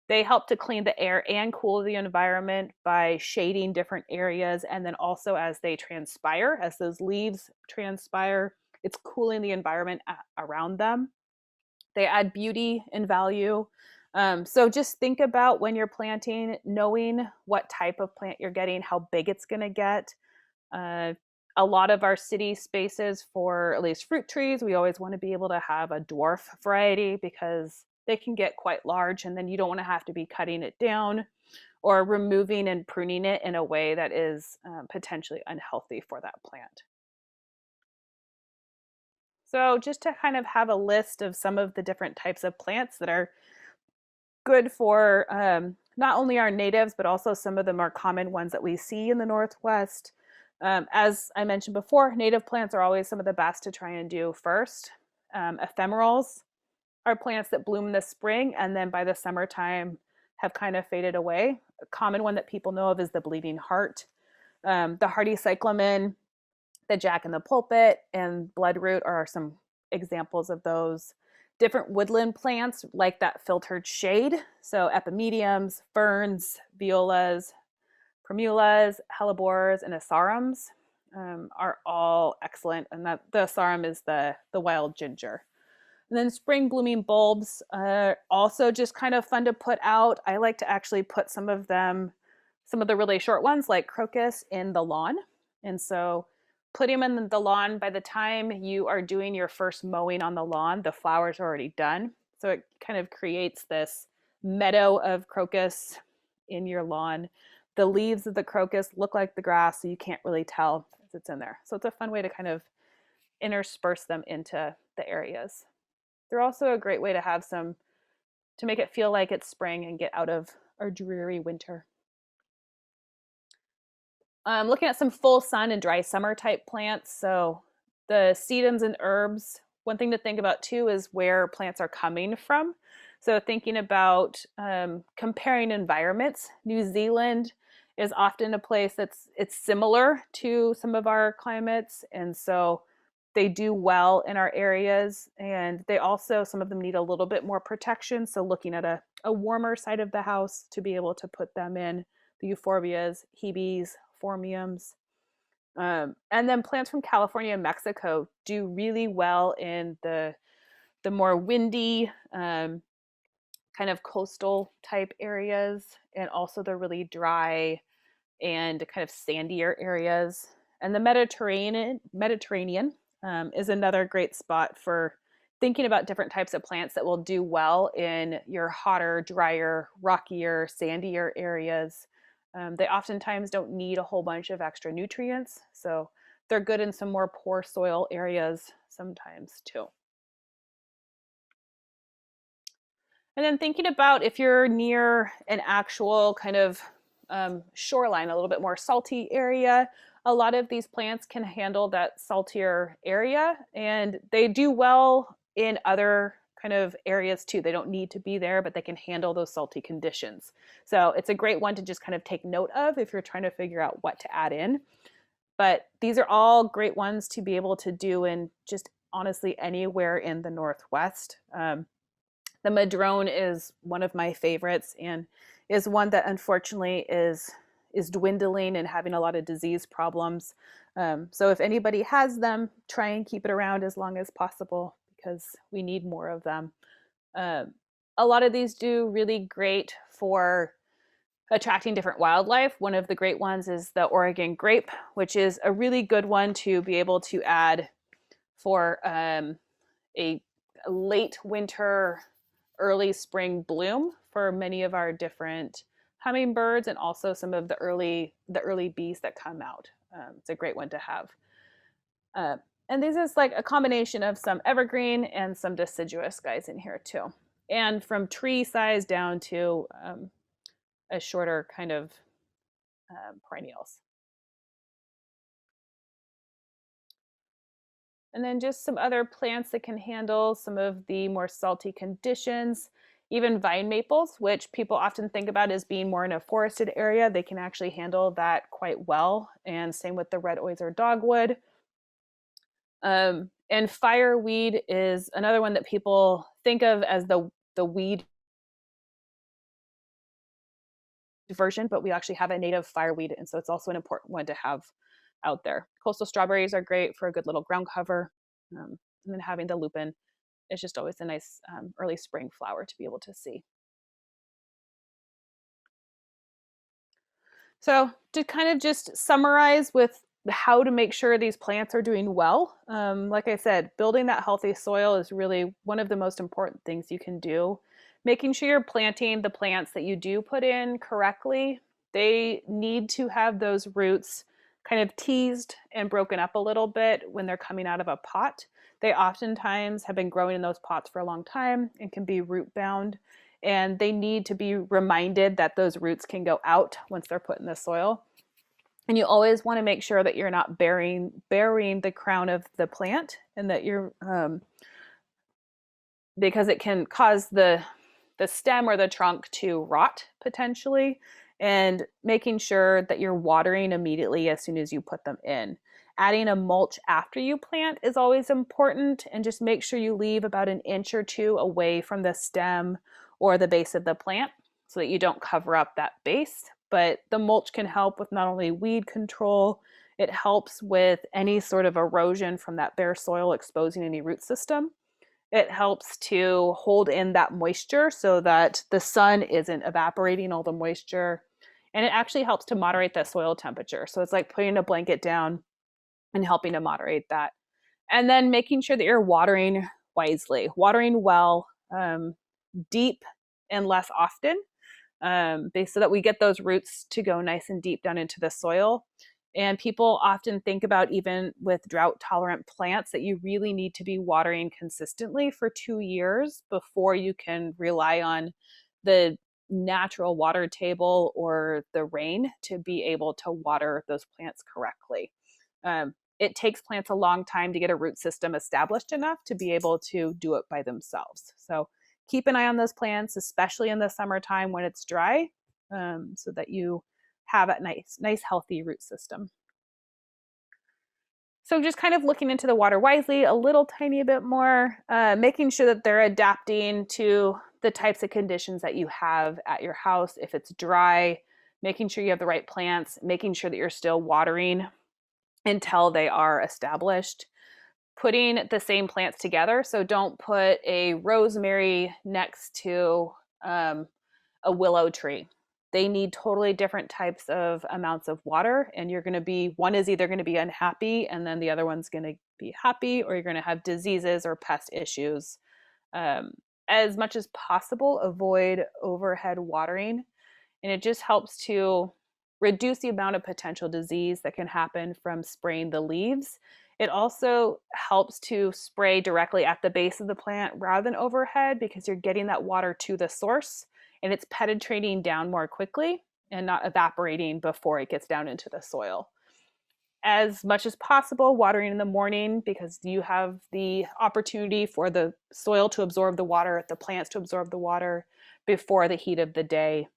They help to clean the air and cool the environment by shading different areas. And then also as they transpire, as those leaves transpire, it's cooling the environment around them. They add beauty and value. So just think about when you're planting, knowing what type of plant you're getting, how big it's going to get. A lot of our city spaces, for at least fruit trees, we always want to be able to have a dwarf variety because they can get quite large, and then you don't want to have to be cutting it down or removing and pruning it in a way that is potentially unhealthy for that plant. So just to kind of have a list of some of the different types of plants that are good for not only our natives, but also some of the more common ones that we see in the Northwest. As I mentioned before, native plants are always some of the best to try and do first. Ephemerals are plants that bloom in the spring and then by the summertime have kind of faded away. A common one that people know of is the bleeding heart. The hardy cyclamen, the jack in the pulpit, and bloodroot are some examples of those. Different woodland plants like that filtered shade, so epimediums, ferns, violas, primulas, hellebores, and asarums are all excellent. And that the asarum is the wild ginger. And then spring blooming bulbs are also just kind of fun to put out. I like to actually put some of them, some of the really short ones like crocus, in the lawn. And so putting them in the lawn, by the time you are doing your first mowing on the lawn, the flowers are already done. So it kind of creates this meadow of crocus in your lawn. The leaves of the crocus look like the grass, so you can't really tell if it's in there. So it's a fun way to kind of intersperse them into the areas. They're also a great way to have some, to make it feel like it's spring and get out of our dreary winter. Looking at some full sun and dry summer type plants. So the sedums and herbs, one thing to think about too is where plants are coming from. So thinking about comparing environments. New Zealand is often a place it's similar to some of our climates, and so they do well in our areas, and they also, some of them need a little bit more protection. So looking at a warmer side of the house to be able to put them in, the euphorbias, hebes, phormiums. And then plants from California and Mexico do really well in the more windy, kind of coastal type areas, and also the really dry and kind of sandier areas. And the Mediterranean is another great spot for thinking about different types of plants that will do well in your hotter, drier, rockier, sandier areas. They oftentimes don't need a whole bunch of extra nutrients, so they're good in some more poor soil areas sometimes too. And then thinking about if you're near an actual kind of shoreline, a little bit more salty area, a lot of these plants can handle that saltier area, and they do well in other kind of areas too. They don't need to be there, but they can handle those salty conditions. So it's a great one to just kind of take note of if you're trying to figure out what to add in. But these are all great ones to be able to do in just honestly anywhere in the Northwest. The Madrone is one of my favorites and is one that unfortunately is dwindling and having a lot of disease problems. So if anybody has them, try and keep it around as long as possible because we need more of them. A lot of these do really great for attracting different wildlife. One of the great ones is the Oregon grape, which is a really good one to be able to add for a late winter, early spring bloom for many of our different hummingbirds and also some of the early bees that come out. It's a great one to have. And this is like a combination of some evergreen and some deciduous guys in here too. And from tree size down to a shorter kind of perennials. And then just some other plants that can handle some of the more salty conditions. Even vine maples, which people often think about as being more in a forested area, they can actually handle that quite well. And same with the red osier dogwood. And fireweed is another one that people think of as the weed version, but we actually have a native fireweed, and so it's also an important one to have out there. Coastal strawberries are great for a good little ground cover. And then having the lupin is just always a nice early spring flower to be able to see. So to kind of just summarize with how to make sure these plants are doing well. Like I said, building that healthy soil is really one of the most important things you can do. Making sure you're planting the plants that you do put in correctly. They need to have those roots kind of teased and broken up a little bit when they're coming out of a pot. They oftentimes have been growing in those pots for a long time and can be root bound. And they need to be reminded that those roots can go out once they're put in the soil. And you always want to make sure that you're not burying the crown of the plant, and that you're because it can cause the stem or the trunk to rot potentially, and making sure that you're watering immediately as soon as you put them in. Adding a mulch after you plant is always important, and just make sure you leave about an inch or two away from the stem or the base of the plant so that you don't cover up that base. But the mulch can help with not only weed control, it helps with any sort of erosion from that bare soil exposing any root system. It helps to hold in that moisture so that the sun isn't evaporating all the moisture. And it actually helps to moderate the soil temperature. So it's like putting a blanket down and helping to moderate that. And then making sure that you're watering wisely, watering well, deep and less often, so that we get those roots to go nice and deep down into the soil. And people often think about, even with drought tolerant plants, that you really need to be watering consistently for 2 years before you can rely on the natural water table or the rain to be able to water those plants correctly. It takes plants a long time to get a root system established enough to be able to do it by themselves. So keep an eye on those plants, especially in the summertime when it's dry, so that you have a nice healthy root system. So just kind of looking into the water wisely a little tiny bit more, making sure that they're adapting to the types of conditions that you have at your house. If it's dry, making sure you have the right plants, making sure that you're still watering until they are established. Putting the same plants together. So don't put a rosemary next to a willow tree. They need totally different types of amounts of water, and one is either going to be unhappy and then the other one's going to be happy, or you're going to have diseases or pest issues. As much as possible, avoid overhead watering, and it just helps to reduce the amount of potential disease that can happen from spraying the leaves. It also helps to spray directly at the base of the plant rather than overhead, because you're getting that water to the source and it's penetrating down more quickly and not evaporating before it gets down into the soil. As much as possible, watering in the morning, because you have the opportunity for the soil to absorb the water, the plants to absorb the water before the heat of the day.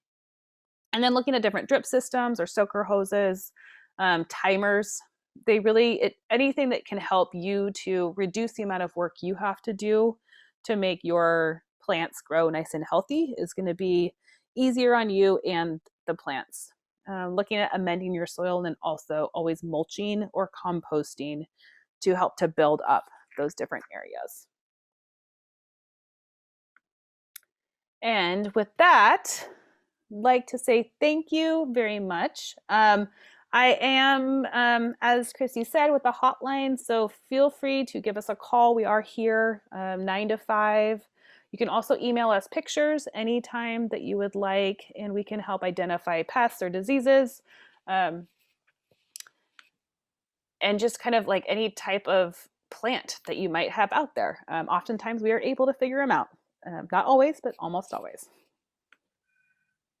And then looking at different drip systems or soaker hoses, timers. Anything that can help you to reduce the amount of work you have to do to make your plants grow nice and healthy is going to be easier on you and the plants. Looking at amending your soil, and then also always mulching or composting to help to build up those different areas. And with that, I'd like to say thank you very much. I am, as Christy said, with the hotline, so feel free to give us a call. We are here 9 to 5. You can also email us pictures anytime that you would like, and we can help identify pests or diseases. And just kind of like any type of plant that you might have out there. Oftentimes we are able to figure them out. Not always, but almost always.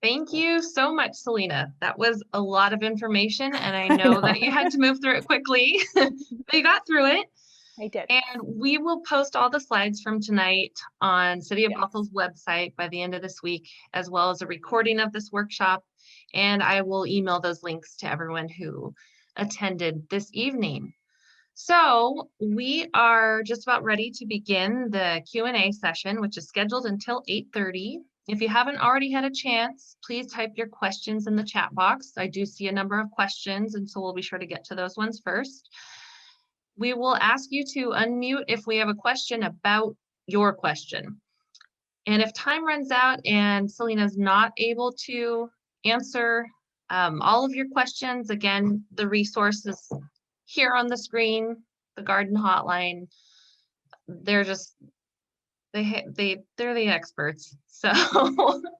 Thank you so much, Selena. That was a lot of information, and I know that you had to move through it quickly, but you got through it. I did. And we will post all the slides from tonight on City of Bothell's website by the end of this week, as well as a recording of this workshop. And I will email those links to everyone who attended this evening. So we are just about ready to begin the Q&A session, which is scheduled until 8:30. If you haven't already had a chance, please type your questions in the chat box. I do see a number of questions, and so we'll be sure to get to those ones first. We will ask you to unmute if we have a question about your question. And if time runs out and Selena's not able to answer all of your questions, again, the resources here on the screen, the garden hotline. They're just, they're the experts. So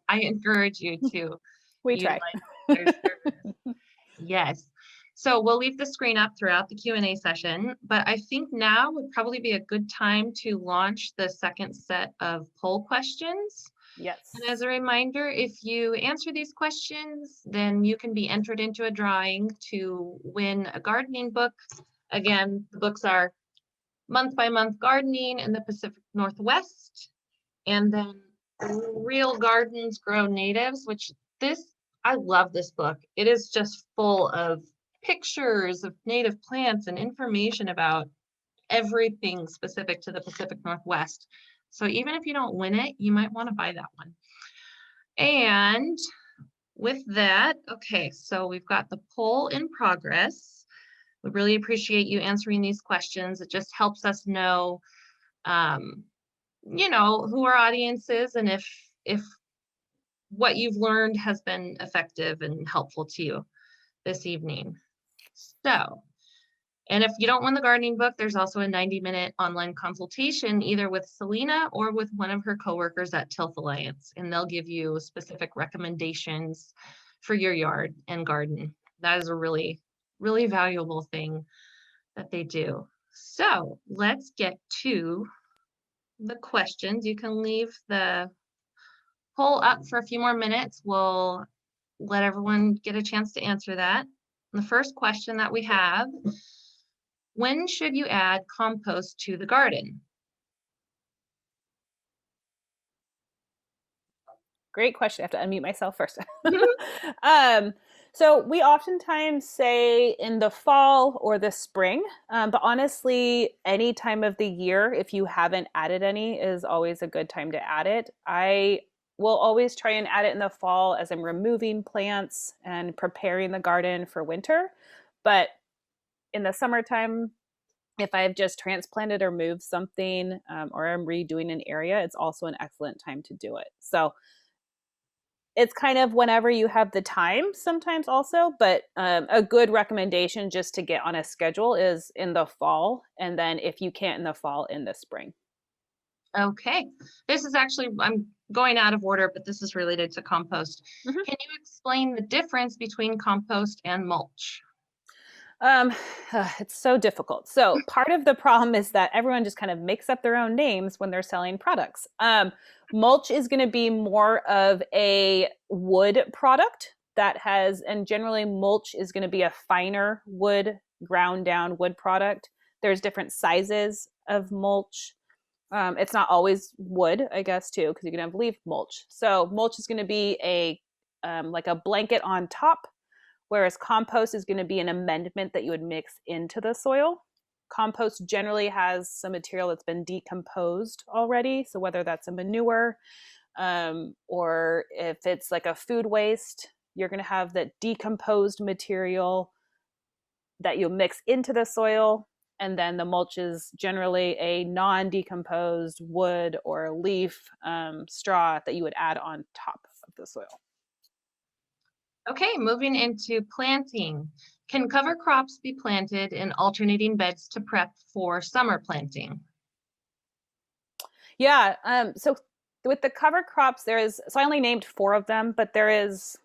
I encourage you to We try. utilize their service. Yes. So we'll leave the screen up throughout the Q&A session, but I think now would probably be a good time to launch the second set of poll questions. Yes. And as a reminder, if you answer these questions, then you can be entered into a drawing to win a gardening book. Again, the books are Month by Month Gardening in the Pacific Northwest, and then Real Gardens Grow Natives, which I love this book. It is just full of pictures of native plants and information about everything specific to the Pacific Northwest. So even if you don't win it, you might want to buy that one. And with that, okay, so we've got the poll in progress. We really appreciate you answering these questions. It just helps us know, who our audience is and if what you've learned has been effective and helpful to you this evening. So, and if you don't win the gardening book, there's also a 90-minute online consultation either with Selena or with one of her coworkers at Tilth Alliance, and they'll give you specific recommendations for your yard and garden. That is a really, really valuable thing that they do. So let's get to the questions. You can leave the poll up for a few more minutes. We'll let everyone get a chance to answer that. And the first question that we have, when should you add compost to the garden? Great question. I have to unmute myself first. So we oftentimes say in the fall or the spring, but honestly, any time of the year, if you haven't added any, is always a good time to add it. I will always try and add it in the fall as I'm removing plants and preparing the garden for winter. But in the summertime, if I've just transplanted or moved something, or I'm redoing an area, it's also an excellent time to do it. So it's kind of whenever you have the time sometimes also, but a good recommendation just to get on a schedule is in the fall. And then if you can't in the fall, in the spring. Okay, this is actually, I'm going out of order, but this is related to compost. Mm-hmm. Can you explain the difference between compost and mulch? It's so difficult. So part of the problem is that everyone just kind of makes up their own names when they're selling products. Mulch is going to be more of a wood product that has, and generally mulch is going to be a finer wood, ground down wood product. There's different sizes of mulch. It's not always wood, I guess, too, because you can have leaf mulch. So mulch is going to be like a blanket on top, whereas compost is going to be an amendment that you would mix into the soil. Compost generally has some material that's been decomposed already. So whether that's a manure, or if it's like a food waste, you're going to have that decomposed material that you mix into the soil. And then the mulch is generally a non-decomposed wood or leaf, straw that you would add on top of the soil. Okay, moving into planting. Can cover crops be planted in alternating beds to prep for summer planting? Yeah. So with the cover crops, so I only named 4 of them, but there is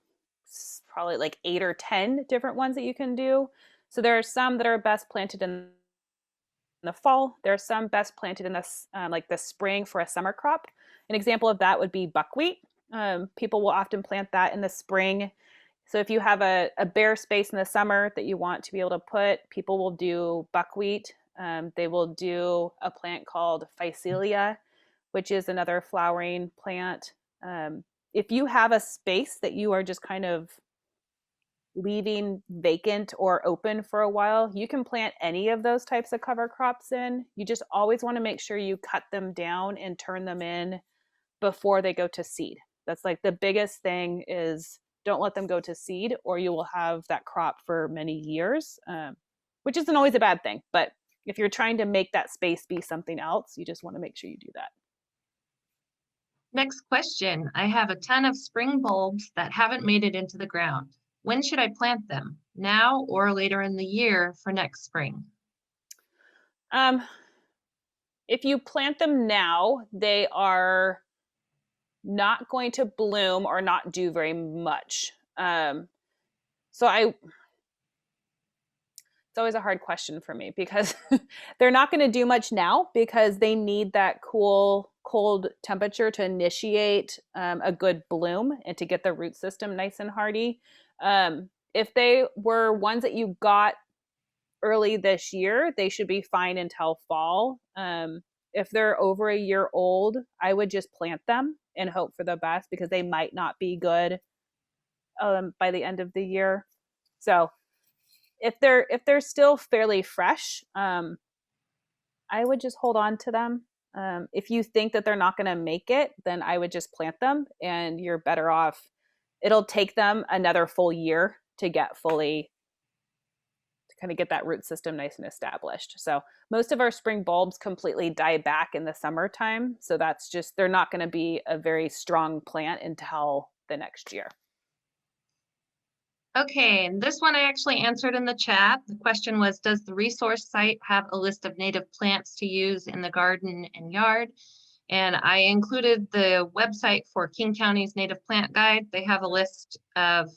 probably like 8 or 10 different ones that you can do. So there are some that are best planted in the fall. There are some best planted in like the spring for a summer crop. An example of that would be buckwheat. People will often plant that in the spring. So if you have a bare space in the summer that you want to be able to put, people will do buckwheat. They will do a plant called Phycelia, which is another flowering plant. If you have a space that you are just kind of leaving vacant or open for a while, you can plant any of those types of cover crops in. You just always want to make sure you cut them down and turn them in before they go to seed. That's like the biggest thing, is don't let them go to seed, or you will have that crop for many years, which isn't always a bad thing. But if you're trying to make that space be something else, you just want to make sure you do that. Next question. I have a ton of spring bulbs that haven't made it into the ground. When should I plant them? Now or later in the year for next spring? Um, if you plant them now, they are not going to bloom or not do very much. So I it's always a hard question for me because they're not going to do much now because they need that cold temperature to initiate a good bloom and to get the root system nice and hardy. If they were ones that you got early this year, they should be fine until fall. If they're over a year old, I would just plant them and hope for the best because they might not be good by the end of the year. So if they're still fairly fresh, I would just hold on to them. If you think that they're not going to make it, then I would just plant them, and you're better off. It'll take them another full year to get fully to kind of get that root system nice and established. So most of our spring bulbs completely die back in the summertime. So that's just they're not going to be a very strong plant until the next year. Okay, and this one I actually answered in the chat. The question was, does the resource site have a list of native plants to use in the garden and yard? And I included the website for King County's Native Plant Guide. They have a list of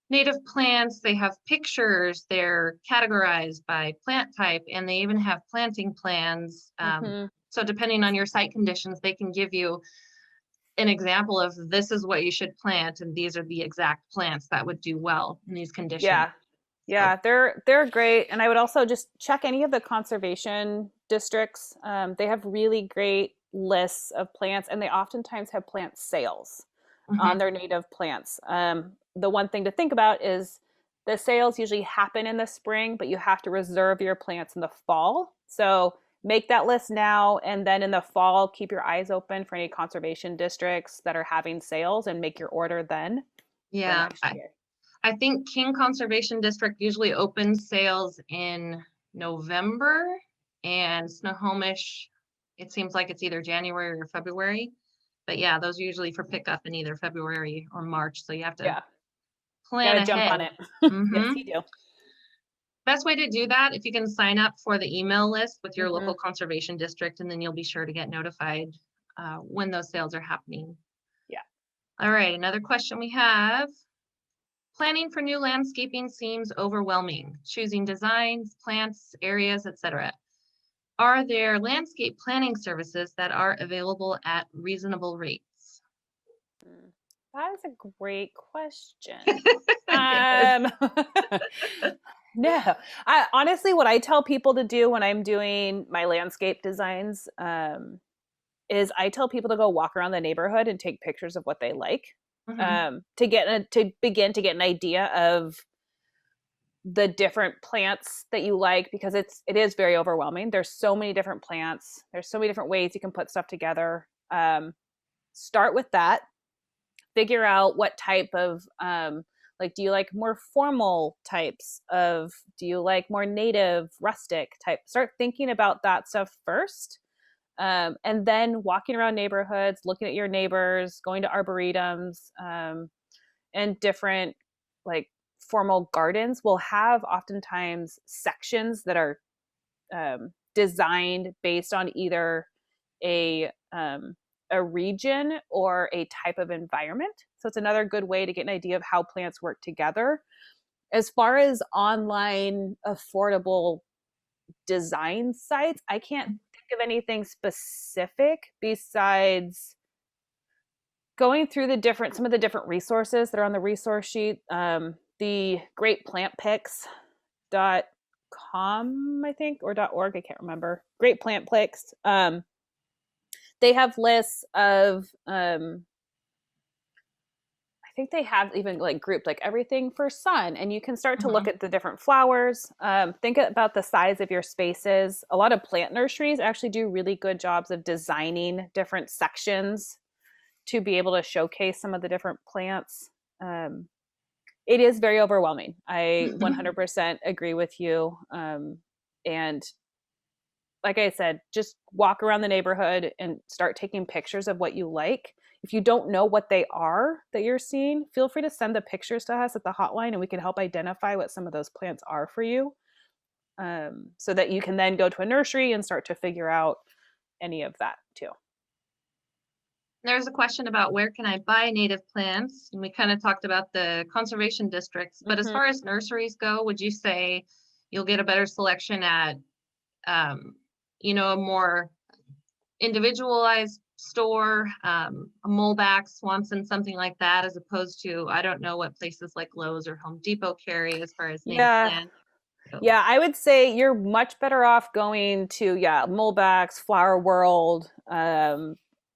native plants. They have pictures. They're categorized by plant type, and they even have planting plans. So depending on your site conditions, they can give you an example of this is what you should plant, and these are the exact plants that would do well in these conditions. Yeah, they're great. And I would also just check any of the conservation districts. They have really great lists of plants, and they oftentimes have plant sales on their native plants. The one thing to think about is the sales usually happen in the spring, but you have to reserve your plants in the fall. So make that list now, and then in the fall, keep your eyes open for any conservation districts that are having sales and make your order then. Yeah, I think King Conservation District usually opens sales in November, and Snohomish, it seems like it's either January or February. But yeah, those are usually for pickup in either February or March. So you have to plan ahead. Jump on it. Yes, you do. Best way to do that, if you can sign up for the email list with your local conservation district, and then you'll be sure to get notified when those sales are happening. Yeah. All right, another question we have. Planning for new landscaping seems overwhelming. Choosing designs, plants, areas, etc. Are there landscape planning services that are available at reasonable rates? That is a great question. No, honestly, what I tell people to do when I'm doing my landscape designs is I tell people to go walk around the neighborhood and take pictures of what they like, to begin to get an idea of the different plants that you like, because it is very overwhelming. There's so many different plants. There's so many different ways you can put stuff together. Start with that. Figure out what type of do you like more formal types of, do you like more native rustic type? Start thinking about that stuff first. And then walking around neighborhoods, looking at your neighbors, going to arboretums, and different like formal gardens will have oftentimes sections that are designed based on either a region or a type of environment. So it's another good way to get an idea of how plants work together. As far as online affordable design sites, I can't think of anything specific besides going through some of the different resources that are on the resource sheet. The greatplantpicks.com, I think, or .org, I can't remember. Great Plant Picks. They have lists of I think they have even like grouped like everything for sun, and you can start to look at the different flowers. Think about the size of your spaces. A lot of plant nurseries actually do really good jobs of designing different sections to be able to showcase some of the different plants. It is very overwhelming. I 100% agree with you. And like I said, just walk around the neighborhood and start taking pictures of what you like. If you don't know what they are that you're seeing, feel free to send the pictures to us at the hotline and we can help identify what some of those plants are for you, so that you can then go to a nursery and start to figure out any of that too. There's a question about where can I buy native plants? And we kind of talked about the conservation districts, but as Mm-hmm. far as nurseries go, would you say you'll get a better selection at, you know, a more individualized store, a Mullback, Swanson, something like that, as opposed to, I don't know what places like Lowe's or Home Depot carry as far as native Yeah. plants go. Yeah, I would say you're much better off going to, Mullbacks, Flower World,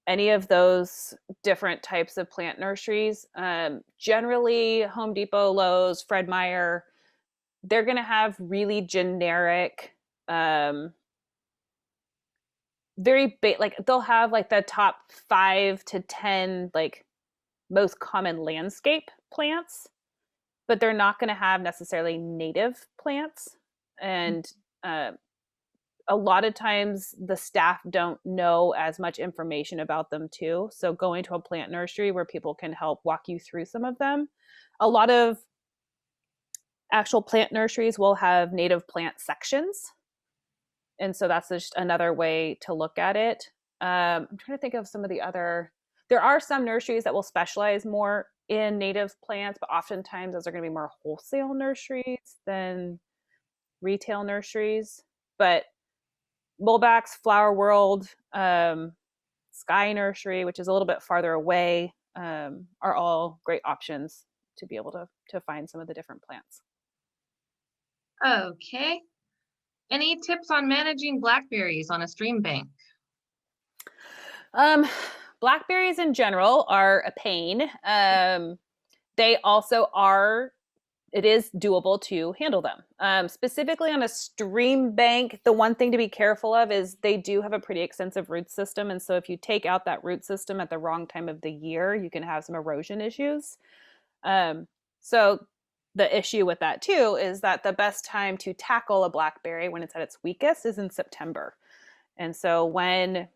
any of those different types of plant nurseries. Generally, Home Depot, Lowe's, Fred Meyer, they're going to have really generic, like they'll have like the top 5 to 10 like most common landscape plants, but they're not going to have necessarily native plants. And a lot of times the staff don't know as much information about them too. So going to a plant nursery where people can help walk you through some of them. A lot of actual plant nurseries will have native plant sections. And so that's just another way to look at it. I'm trying to think of some of the other, there are some nurseries that will specialize more in native plants, but oftentimes those are going to be more wholesale nurseries than retail nurseries. But Mullbacks, Flower World, Sky Nursery, which is a little bit farther away, are all great options to be able to find some of the different plants. Okay. Any tips on managing blackberries on a stream bank? Blackberries in general are a pain. They also are, it is doable to handle them. Specifically on a stream bank, the one thing to be careful of is they do have a pretty extensive root system. And so if you take out that root system at the wrong time of the year, you can have some erosion issues. So the issue with that too is that the best time to tackle a blackberry when it's at its weakest is in September. And so when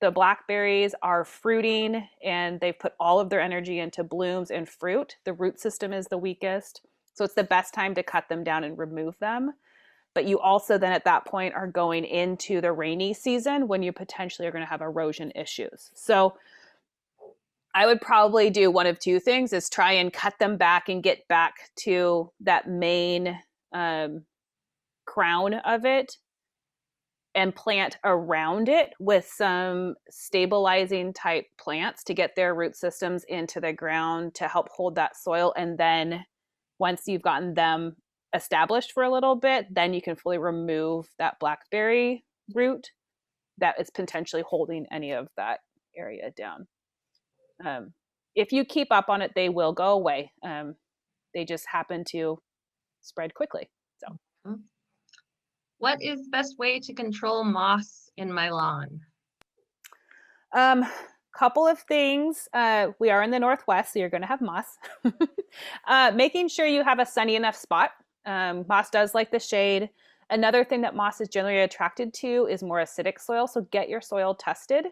the blackberries are fruiting and they've put all of their energy into blooms and fruit, the root system is the weakest. So it's the best time to cut them down and remove them. But you also then at that point are going into the rainy season when you potentially are going to have erosion issues. So I would probably do one of two things: is try and cut them back and get back to that main crown of it and plant around it with some stabilizing type plants to get their root systems into the ground to help hold that soil. And then once you've gotten them established for a little bit, then you can fully remove that blackberry root that is potentially holding any of that area down. If you keep up on it, they will go away. They just happen to spread quickly. So, what is the best way to control moss in my lawn? Couple of things. We are in the Northwest, so you're going to have moss. Making sure you have a sunny enough spot. Moss does like the shade. Another thing that moss is generally attracted to is more acidic soil, so get your soil tested.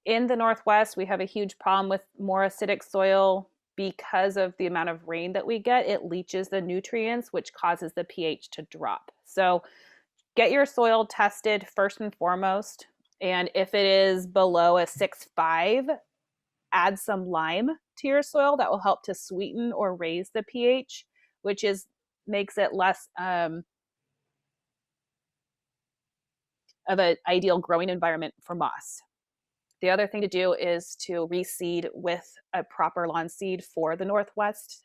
In the Northwest, we have a huge problem with more acidic soil because of the amount of rain that we get. It leaches the nutrients, which causes the pH to drop. So get your soil tested first and foremost. And if it is below a 6.5, add some lime to your soil. That will help to sweeten or raise the pH, which makes it less of an ideal growing environment for moss. The other thing to do is to reseed with a proper lawn seed for the Northwest,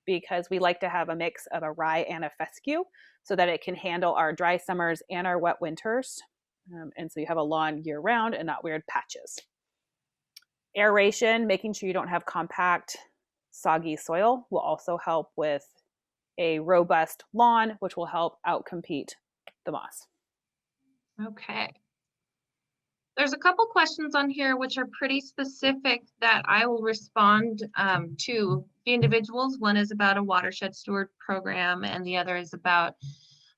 because we like to have a mix of a rye and a fescue so that it can handle our dry summers and our wet winters. And so you have a lawn year round and not weird patches. Aeration, making sure you don't have compact, soggy soil, will also help with a robust lawn, which will help outcompete the moss. Okay. There's a couple questions on here which are pretty specific that I will respond to the individuals. One is about a watershed steward program, and the other is about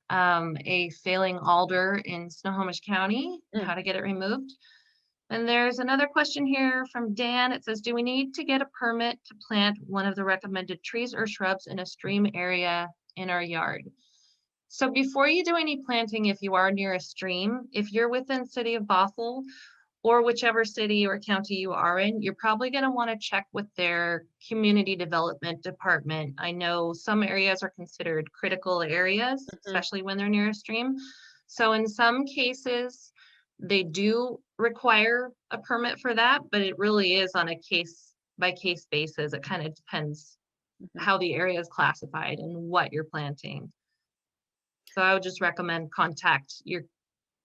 a failing alder in Snohomish County, how to get it removed. And there's another question here from Dan. It says, do we need to get a permit to plant one of the recommended trees or shrubs in a stream area in our yard? So before you do any planting, if you are near a stream, if you're within City of Bothell or whichever city or county you are in, you're probably going to want to check with their community development department. I know some areas are considered critical areas, especially when they're near a stream. So in some cases, they do require a permit for that, but it really is on a case by case basis. It kind of depends how the area is classified and what you're planting. So I would just recommend contact your,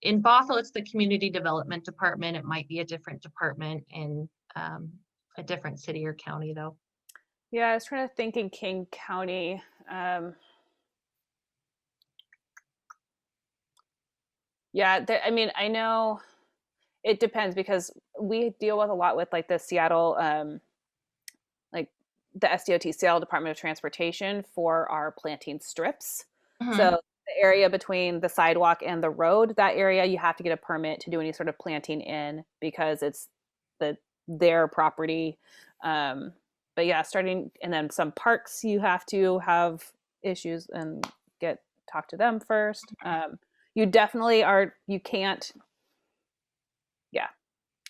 in Bothell, it's the community development department. It might be a different department in a different city or county though. Yeah, I was trying to think in King County. Yeah, I mean, I know it depends because we deal with a lot with like the Seattle, like the SDOT, Seattle Department of Transportation, for our planting strips. So the area between the sidewalk and the road, that area you have to get a permit to do any sort of planting in because it's their property. But yeah, starting, and then some parks you have to have issues and talk to them first. You definitely are, you can't, yeah,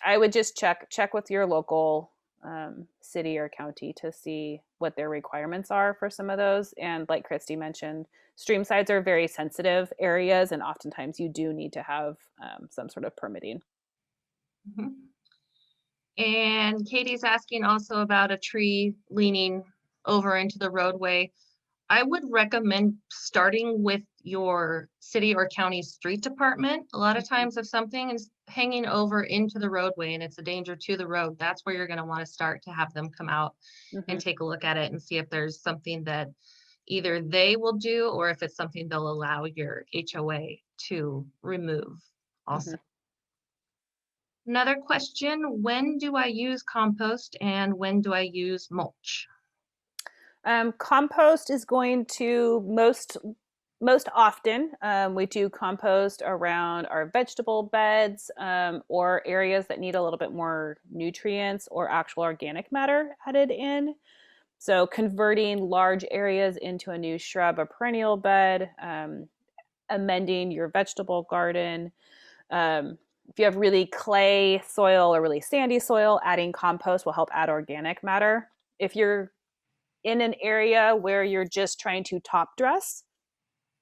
I would just check with your local city or county to see what their requirements are for some of those. And like Christy mentioned, stream sides are very sensitive areas, and oftentimes you do need to have some sort of permitting. And Katie's asking also about a tree leaning over into the roadway. I would recommend starting with your city or county street department. A lot of times if something is hanging over into the roadway and it's a danger to the road, that's where you're going to want to start to have them come out and take a look at it and see if there's something that either they will do or if it's something they'll allow your HOA to remove also. Another question, when do I use compost and when do I use mulch? Compost is going to most often we do compost around our vegetable beds or areas that need a little bit more nutrients or actual organic matter added in. So converting large areas into a new shrub or perennial bed, amending your vegetable garden. If you have really clay soil or really sandy soil, adding compost will help add organic matter. If you're in an area where you're just trying to top dress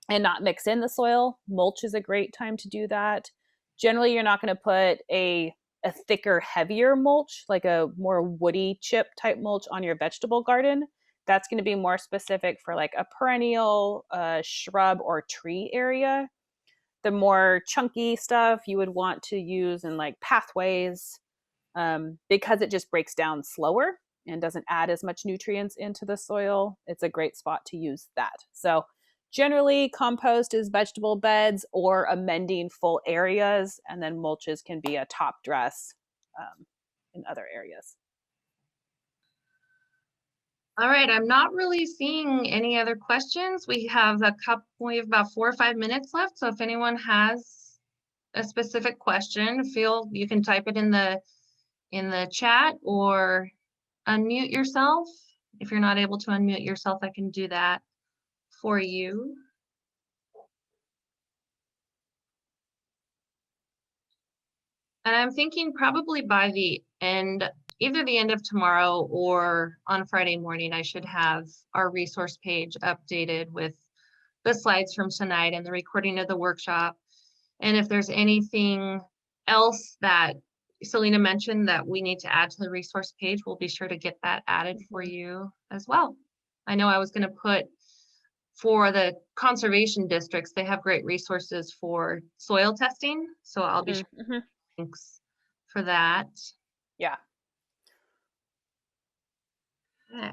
and not mix in the soil, mulch is a great time to do that. Generally, you're not going to put a thicker, heavier mulch, like a more woody chip type mulch on your vegetable garden. That's going to be more specific for like a perennial, shrub, or tree area. The more chunky stuff you would want to use in like pathways because it just breaks down slower and doesn't add as much nutrients into the soil. It's a great spot to use that. So generally compost is vegetable beds or amending full areas, and then mulches can be a top dress in other areas. All right, I'm not really seeing any other questions. We have about 4 or 5 minutes left. So if anyone has a specific question, you can type it in the chat or unmute yourself. If you're not able to unmute yourself, I can do that for you. And I'm thinking probably by the end, either the end of tomorrow or on Friday morning, I should have our resource page updated with the slides from tonight and the recording of the workshop. And if there's anything else that Selena mentioned that we need to add to the resource page, we'll be sure to get that added for you as well. I know I was going to put for the conservation districts, they have great resources for soil testing. So I'll be sure links for that. Yeah. Okay.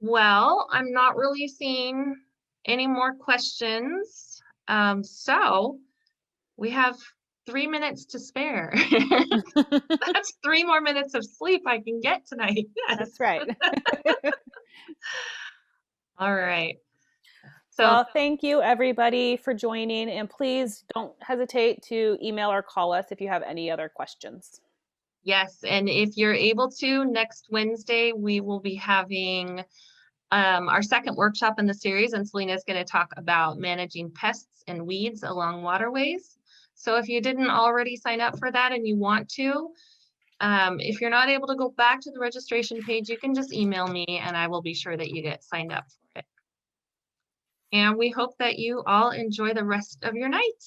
Well, I'm not really seeing any more questions. So we have 3 minutes to spare. That's 3 more minutes of sleep I can get tonight. Yes. That's right. All right. So Well, thank you everybody for joining, and please don't hesitate to email or call us if you have any other questions. yes, and if you're able to, next Wednesday, we will be having our second workshop in the series, and Selena is going to talk about managing pests and weeds along waterways. So if you didn't already sign up for that and you want to, if you're not able to go back to the registration page, you can just email me and I will be sure that you get signed up for it. And we hope that you all enjoy the rest of your night.